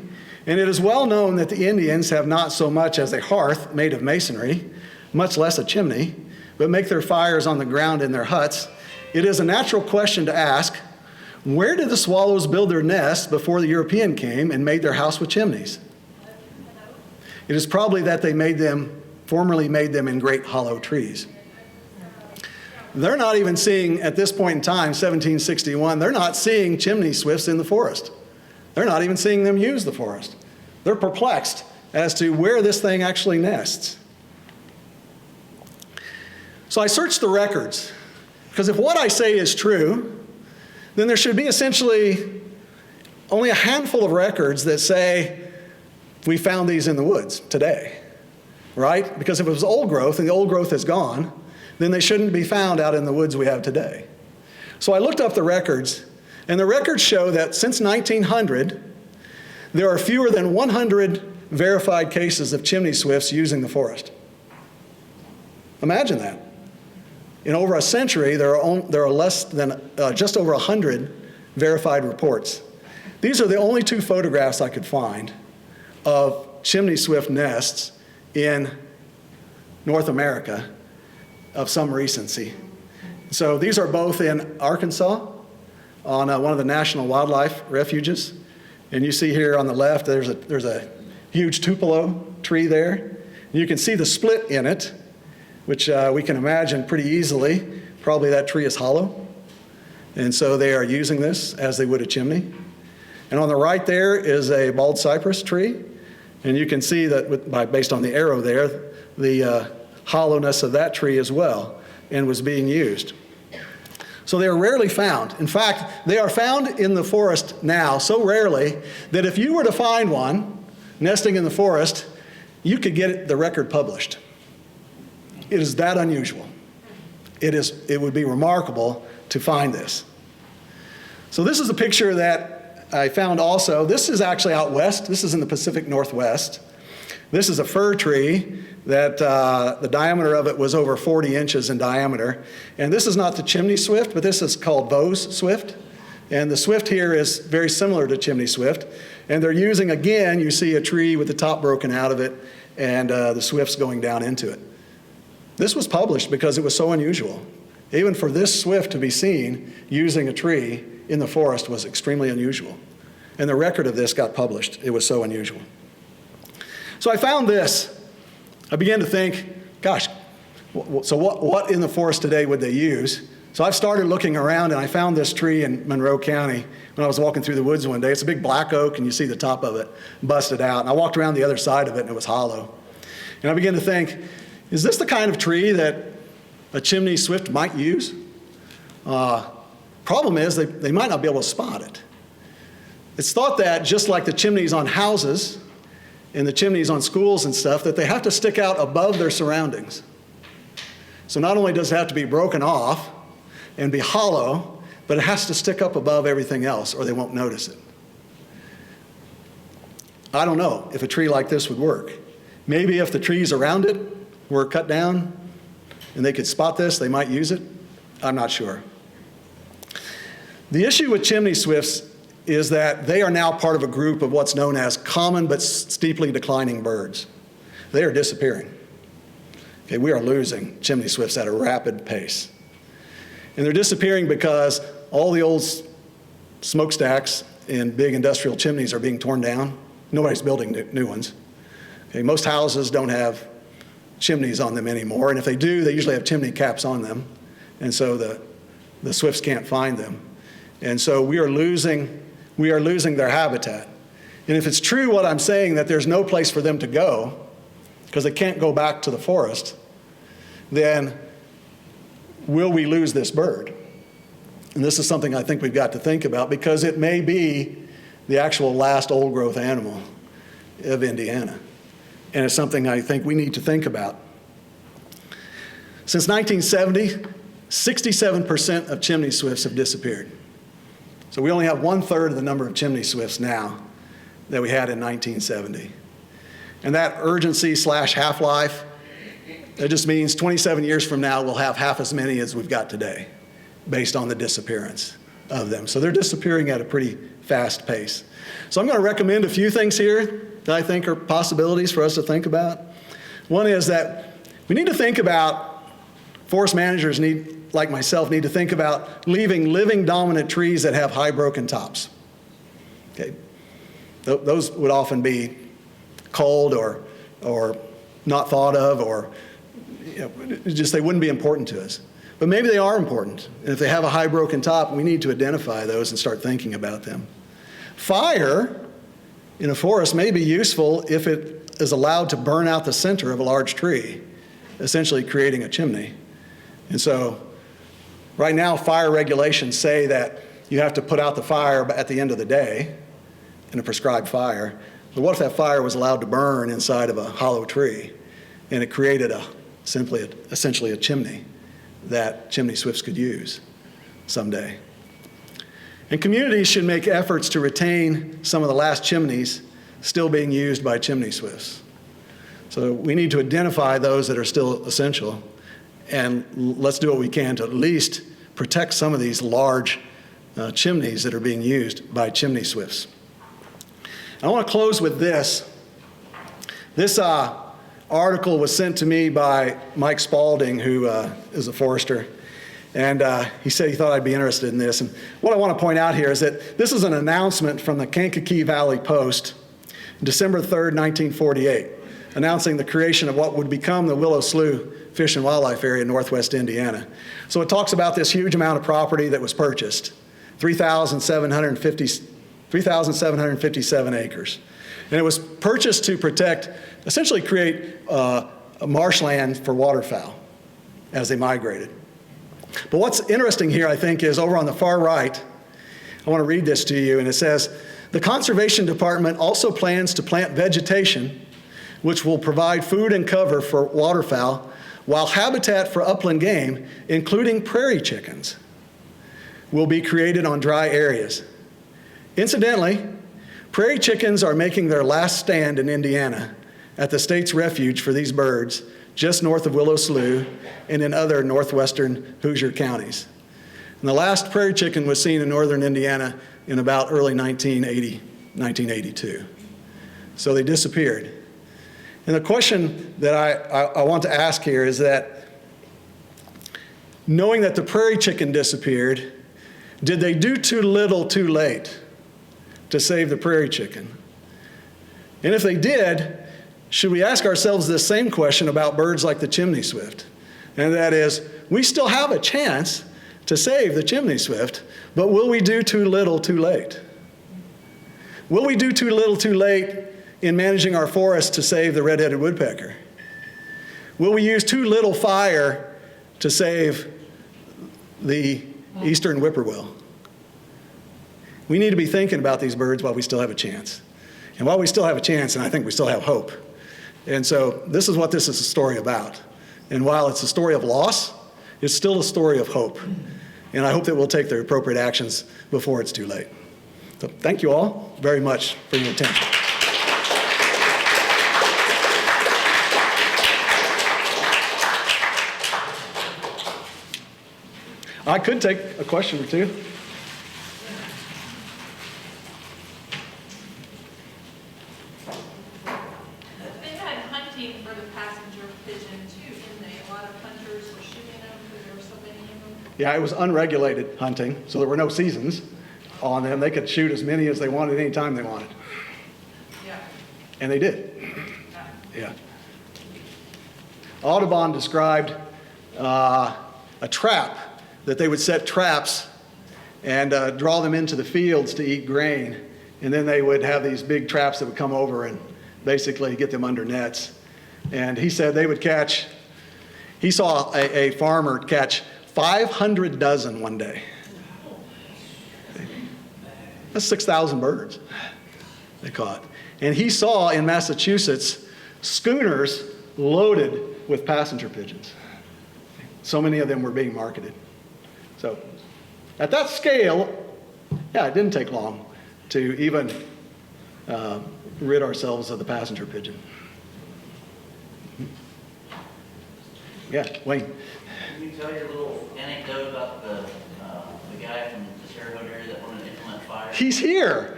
and it is well known that the Indians have not so much as a hearth made of masonry, much less a chimney, but make their fires on the ground in their huts, it is a natural question to ask, where did the swallows build their nests before the European came and made their house with chimneys? It is probably that they formerly made them in great hollow trees. They're not even seeing, at this point in time, 1761, they're not seeing chimney swifts in the forest. They're not even seeing them use the forest. They're perplexed as to where this thing actually nests. So I searched the records, because if what I say is true, then there should be essentially only a handful of records that say we found these in the woods today, right? Because if it was old growth and the old growth is gone, then they shouldn't be found out in the woods we have today. So I looked up the records, and the records show that since 1900, there are fewer than 100 verified cases of chimney swifts using the forest. Imagine that. In over a century, there are less than just over 100 verified reports. These are the only two photographs I could find of chimney swift nests in North America of some recency. So these are both in Arkansas on one of the national wildlife refuges. And you see here on the left, there's a huge tupelo tree there. And you can see the split in it, which we can imagine pretty easily. Probably that tree is hollow. And so they are using this as they would a chimney. And on the right there is a bald cypress tree. And you can see that based on the arrow there, the hollowness of that tree as well, and was being used. So they are rarely found. In fact, they are found in the forest now so rarely that if you were to find one nesting in the forest, you could get the record published. It is that unusual. It would be remarkable to find this. So this is a picture that I found also. This is actually out west. This is in the Pacific Northwest. This is a fir tree that the diameter of it was over 40 inches in diameter. And this is not the chimney swift, but this is called Bose swift. And the swift here is very similar to chimney swift. And they're using, again, you see a tree with the top broken out of it and the swifts going down into it. This was published because it was so unusual. Even for this swift to be seen using a tree in the forest was extremely unusual. And the record of this got published. It was so unusual. So I found this. I began to think, gosh, so what in the forest today would they use? So I've started looking around, and I found this tree in Monroe County when I was walking through the woods one day. It's a big black oak, and you see the top of it busted out. And I walked around the other side of it, and it was hollow. And I began to think, is this the kind of tree that a chimney swift might use? Problem is, they might not be able to spot it. It's thought that just like the chimneys on houses and the chimneys on schools and stuff, that they have to stick out above their surroundings. So not only does it have to be broken off and be hollow, but it has to stick up above everything else or they won't notice it. I don't know if a tree like this would work. Maybe if the trees around it were cut down and they could spot this, they might use it. I'm not sure. The issue with chimney swifts is that they are now part of a group of what's known as common but steeply declining birds. They are disappearing. Okay, we are losing chimney swifts at a rapid pace. And they're disappearing because all the old smokestacks and big industrial chimneys are being torn down. Nobody's building new ones. Okay, most houses don't have chimneys on them anymore, and if they do, they usually have chimney caps on them, and so the swifts can't find them. And so we are losing their habitat. And if it's true what I'm saying, that there's no place for them to go, because they can't go back to the forest, then will we lose this bird? And this is something I think we've got to think about, because it may be the actual last old-growth animal of Indiana. And it's something I think we need to think about. Since 1970, 67% of chimney swifts have disappeared. So we only have 1/3 of the number of chimney swifts now that we had in 1970. And that urgency/half-life, it just means 27 years from now, we'll have half as many as we've got today, based on the disappearance of them. So they're disappearing at a pretty fast pace. So I'm going to recommend a few things here that I think are possibilities for us to think about. One is that we need to think about, forest managers like myself, need to think about leaving living dominant trees that have high broken tops. Okay. Those would often be culled or not thought of, or just they wouldn't be important to us. But maybe they are important. And if they have a high broken top, we need to identify those and start thinking about them. Fire in a forest may be useful if it is allowed to burn out the center of a large tree, essentially creating a chimney. And so right now, fire regulations say that you have to put out the fire at the end of the day in a prescribed fire. But what if that fire was allowed to burn inside of a hollow tree and it created essentially a chimney that chimney swifts could use someday? And communities should make efforts to retain some of the last chimneys still being used by chimney swifts. So we need to identify those that are still essential, and let's do what we can to at least protect some of these large chimneys that are being used by chimney swifts. I want to close with this. This article was sent to me by Mike Spalding, who is a forester. And he said he thought I'd be interested in this. And what I want to point out here is that this is an announcement from the Kankakee Valley Post, December 3rd, 1948, announcing the creation of what would become the Willow Slough Fish and Wildlife Area in northwest Indiana. So it talks about this huge amount of property that was purchased, 3,757 acres. And it was purchased to protect, essentially create a marshland for waterfowl as they migrated. But what's interesting here, I think, is over on the far right, I want to read this to you, and it says, the Conservation Department also plans to plant vegetation which will provide food and cover for waterfowl, while habitat for upland game, including prairie chickens, will be created on dry areas. Incidentally, prairie chickens are making their last stand in Indiana at the state's refuge for these birds, just north of Willow Slough and in other northwestern Hoosier counties. And the last prairie chicken was seen in northern Indiana in about early 1982. So they disappeared. And the question that I want to ask here is that, knowing that the prairie chicken disappeared, did they do too little too late to save the prairie chicken? And if they did, should we ask ourselves this same question about birds like the chimney swift? And that is, we still have a chance to save the chimney swift, but will we do too little too late? Will we do too little too late in managing our forests to save the red-headed woodpecker? Will we use too little fire to save the eastern whippoorwill? We need to be thinking about these birds while we still have a chance. And while we still have a chance, and I think we still have hope. And so this is what this is a story about. And while it's a story of loss, it's still a story of hope. And I hope that we'll take the appropriate actions before it's too late. So thank you all very much for your attention. I could take a question or two. They've had hunting for the passenger pigeon too, didn't they? A lot of hunters were shooting them because there were so many of them. Yeah, it was unregulated hunting, so there were no seasons on them. They could shoot as many as they wanted anytime they wanted. Yeah. And they did. Yeah. Yeah. Audubon described a trap, that they would set traps and draw them into the fields to eat grain. And then they would have these big traps that would come over and basically get them under nets. And he said they would catch, he saw a farmer catch 500 dozen one day. That's 6,000 birds they caught. And he saw in Massachusetts schooners loaded with passenger pigeons. So many of them were being marketed. So at that scale, yeah, it didn't take long to even rid ourselves of the passenger pigeon. Yeah, Wayne. Can you tell your little anecdote about the guy from the Terre Haute area that wanted to implement fire? He's here.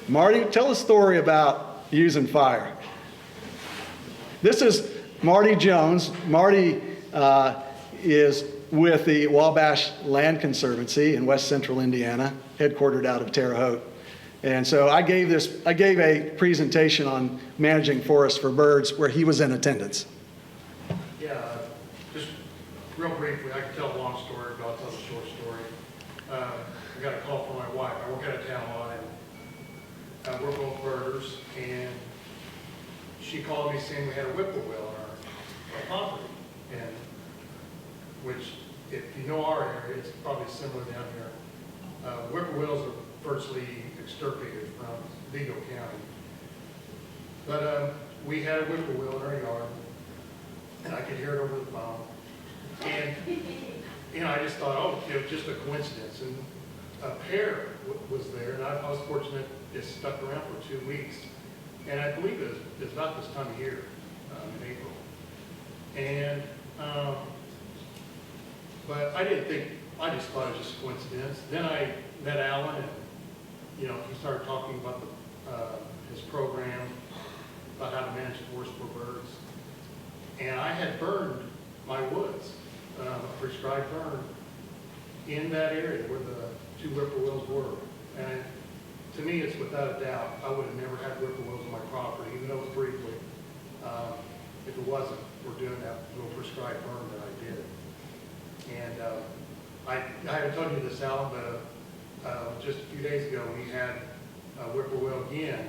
Marty, tell a story about using fire. This is Marty Jones. Marty is with the Wabash Land Conservancy in West Central Indiana, headquartered out of Terre Haute. And so I gave a presentation on managing forests for birds where he was in attendance. Yeah, just real briefly, I can tell a long story, but I'll tell a short story. I got a call from my wife. I work at a town line. We're both birders, and she called me saying we had a whippoorwill on our property, and which, if you know our area, it's probably similar down here. Whippoorwills are virtually extirpated from Vigo County. But we had a whippoorwill in our yard, and I could hear it over the phone. And I just thought, oh, it was just a coincidence. And a pair was there, and I was fortunate it stuck around for 2 weeks. And I believe it was about this time of year, in April. And, but I didn't think, I just thought it was just a coincidence. Then I met Allen, and, he started talking about his program, about how to manage forest for birds. And I had burned my woods, a prescribed burn, in that area where the 2 whippoorwills were. And to me, it's without a doubt, I would have never had whippoorwills on my property, even though it was briefly, if it wasn't for doing that little prescribed burn that I did. And I haven't told you this, Alan, but just a few days ago, we had a whippoorwill again,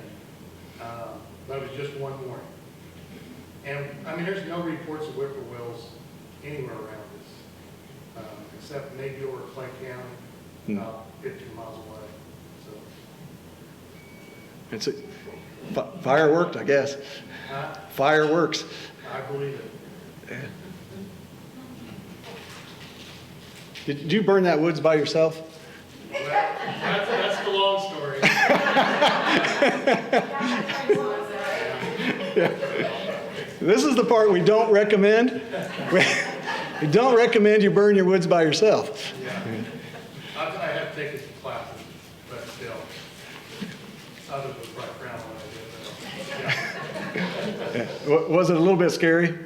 but it was just one morning. And I mean, there's no reports of whippoorwills anywhere around us, except maybe over Clay County, about 15 miles away. So. It's fireworks, I guess. Huh? Fireworks. I believe it. Did you burn that woods by yourself? Well, that's the long story. This is the part we don't recommend. We don't recommend you burn your woods by yourself. Yeah. I have taken some classes, but still. Others was right around when I did that. Yeah. Was it a little bit scary?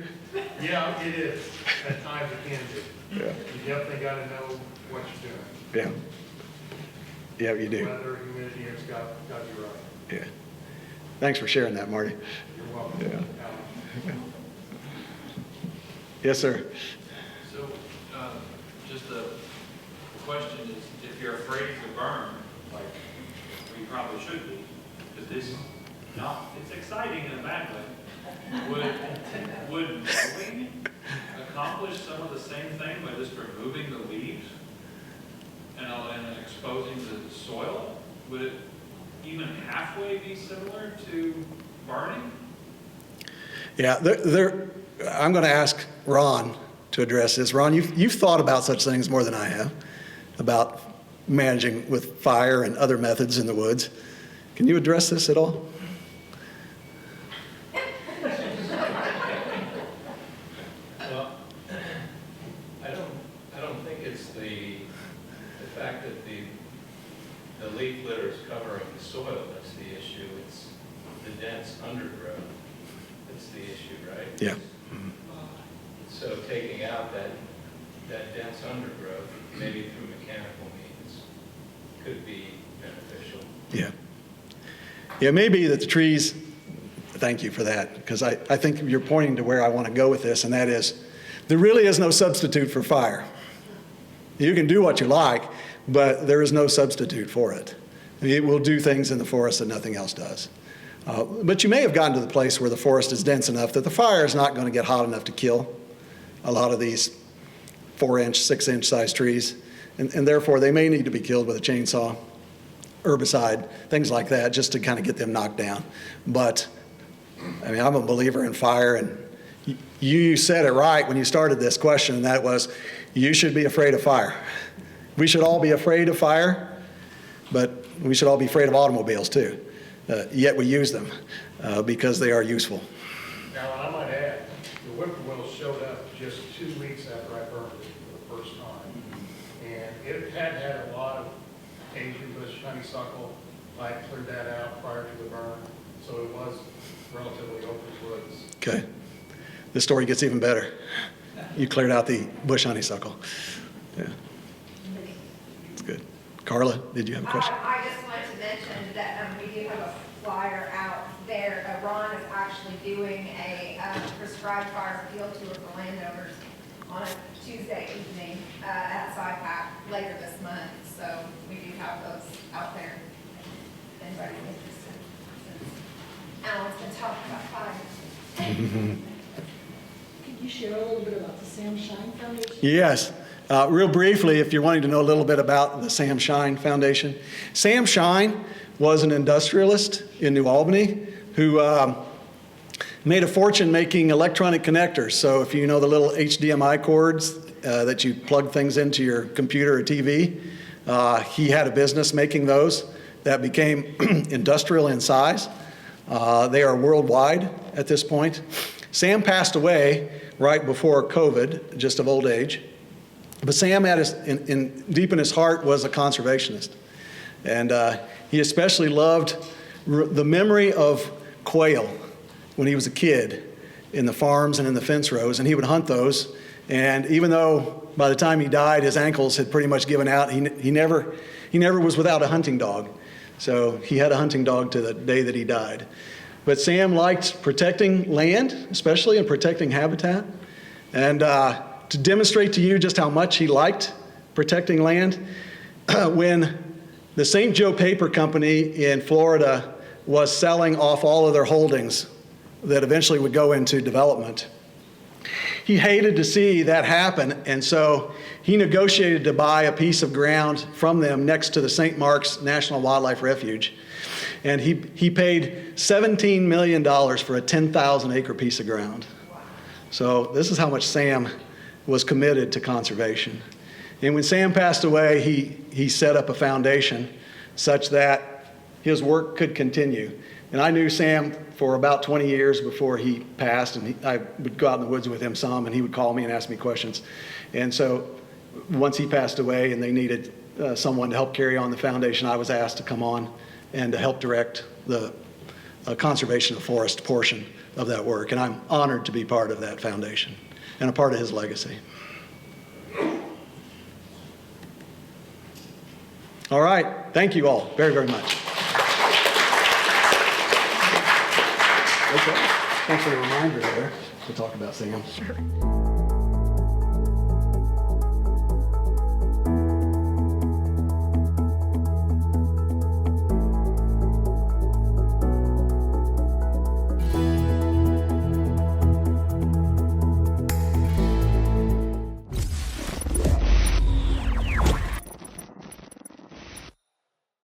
Yeah, it is. At times it can be. Yeah. You definitely got to know what you're doing. Yeah. Yeah, you do. Weather, humidity, it's got to be right. Yeah. Thanks for sharing that, Marty. You're welcome. Yeah. Alan. Yes, sir. So, just the question is, if you're afraid to burn, like we probably should be, because this is not, it's exciting in a bad way. Would mowing accomplish some of the same thing by just removing the leaves and exposing the soil? Would it even halfway be similar to burning? Yeah, I'm going to ask Ron to address this. Ron, you've thought about such things more than I have, about managing with fire and other methods in the woods. Can you address this at all? Well, I don't think it's the fact that the leaf litter is covering the soil that's the issue. It's the dense undergrowth that's the issue, right? Yeah. So taking out that dense undergrowth, maybe through mechanical means, could be beneficial. Yeah. Yeah, it may be that the trees, thank you for that, because I think you're pointing to where I want to go with this, and that is, there really is no substitute for fire. You can do what you like, but there is no substitute for it. It will do things in the forest that nothing else does. But you may have gotten to the place where the forest is dense enough that the fire is not going to get hot enough to kill a lot of these 4-inch, 6-inch size trees, and therefore they may need to be killed with a chainsaw, herbicide, things like that, just to kind of get them knocked down. But, I mean, I'm a believer in fire, and you said it right when you started this question, and that was, you should be afraid of fire. We should all be afraid of fire, but we should all be afraid of automobiles too. Yet we use them because they are useful. Now, I might add, the whippoorwill showed up just 2 weeks after I burned it for the first time. And it had a lot of Asian bush honeysuckle. I cleared that out prior to the burn, so it was relatively open woods. Okay. This story gets even better. You cleared out the bush honeysuckle. Yeah. It's good. Carla, did you have a question? I just wanted to mention that we do have a flyer out there. Ron is actually doing a prescribed fire field tour for landowners on a Tuesday evening at SciPac later this month. So we do have those out there. If anybody's interested. Since Alan's been talking about fire. Could you share a little bit about the Sam Shine Foundation? Yes. Real briefly, if you're wanting to know a little bit about the Sam Shine Foundation. Sam Shine was an industrialist in New Albany who made a fortune making electronic connectors. So if you know the little HDMI cords that you plug things into your computer or TV, he had a business making those that became industrial in size. They are worldwide at this point. Sam passed away right before COVID, just of old age. But Sam, deep in his heart, was a conservationist. And he especially loved the memory of quail when he was a kid in the farms and in the fence rows, and he would hunt those. And even though by the time he died, his ankles had pretty much given out, he never was without a hunting dog. So he had a hunting dog to the day that he died. But Sam liked protecting land, especially, and protecting habitat. And to demonstrate to you just how much he liked protecting land, when the St. Joe Paper Company in Florida was selling off all of their holdings that eventually would go into development, he hated to see that happen, and so he negotiated to buy a piece of ground from them next to the St. Mark's National Wildlife Refuge. And he paid $17 million for a 10,000 acre piece of ground. So this is how much Sam was committed to conservation. And when Sam passed away, he set up a foundation such that his work could continue. And I knew Sam for about 20 years before he passed, and I would go out in the woods with him some, and he would call me and ask me questions. And so once he passed away and they needed someone to help carry on the foundation, I was asked to come on and to help direct the conservation of forest portion of that work. And I'm honored to be part of that foundation and a part of his legacy. All right, thank you all very, very much. Okay. Thanks for the reminder there to talk about Sam.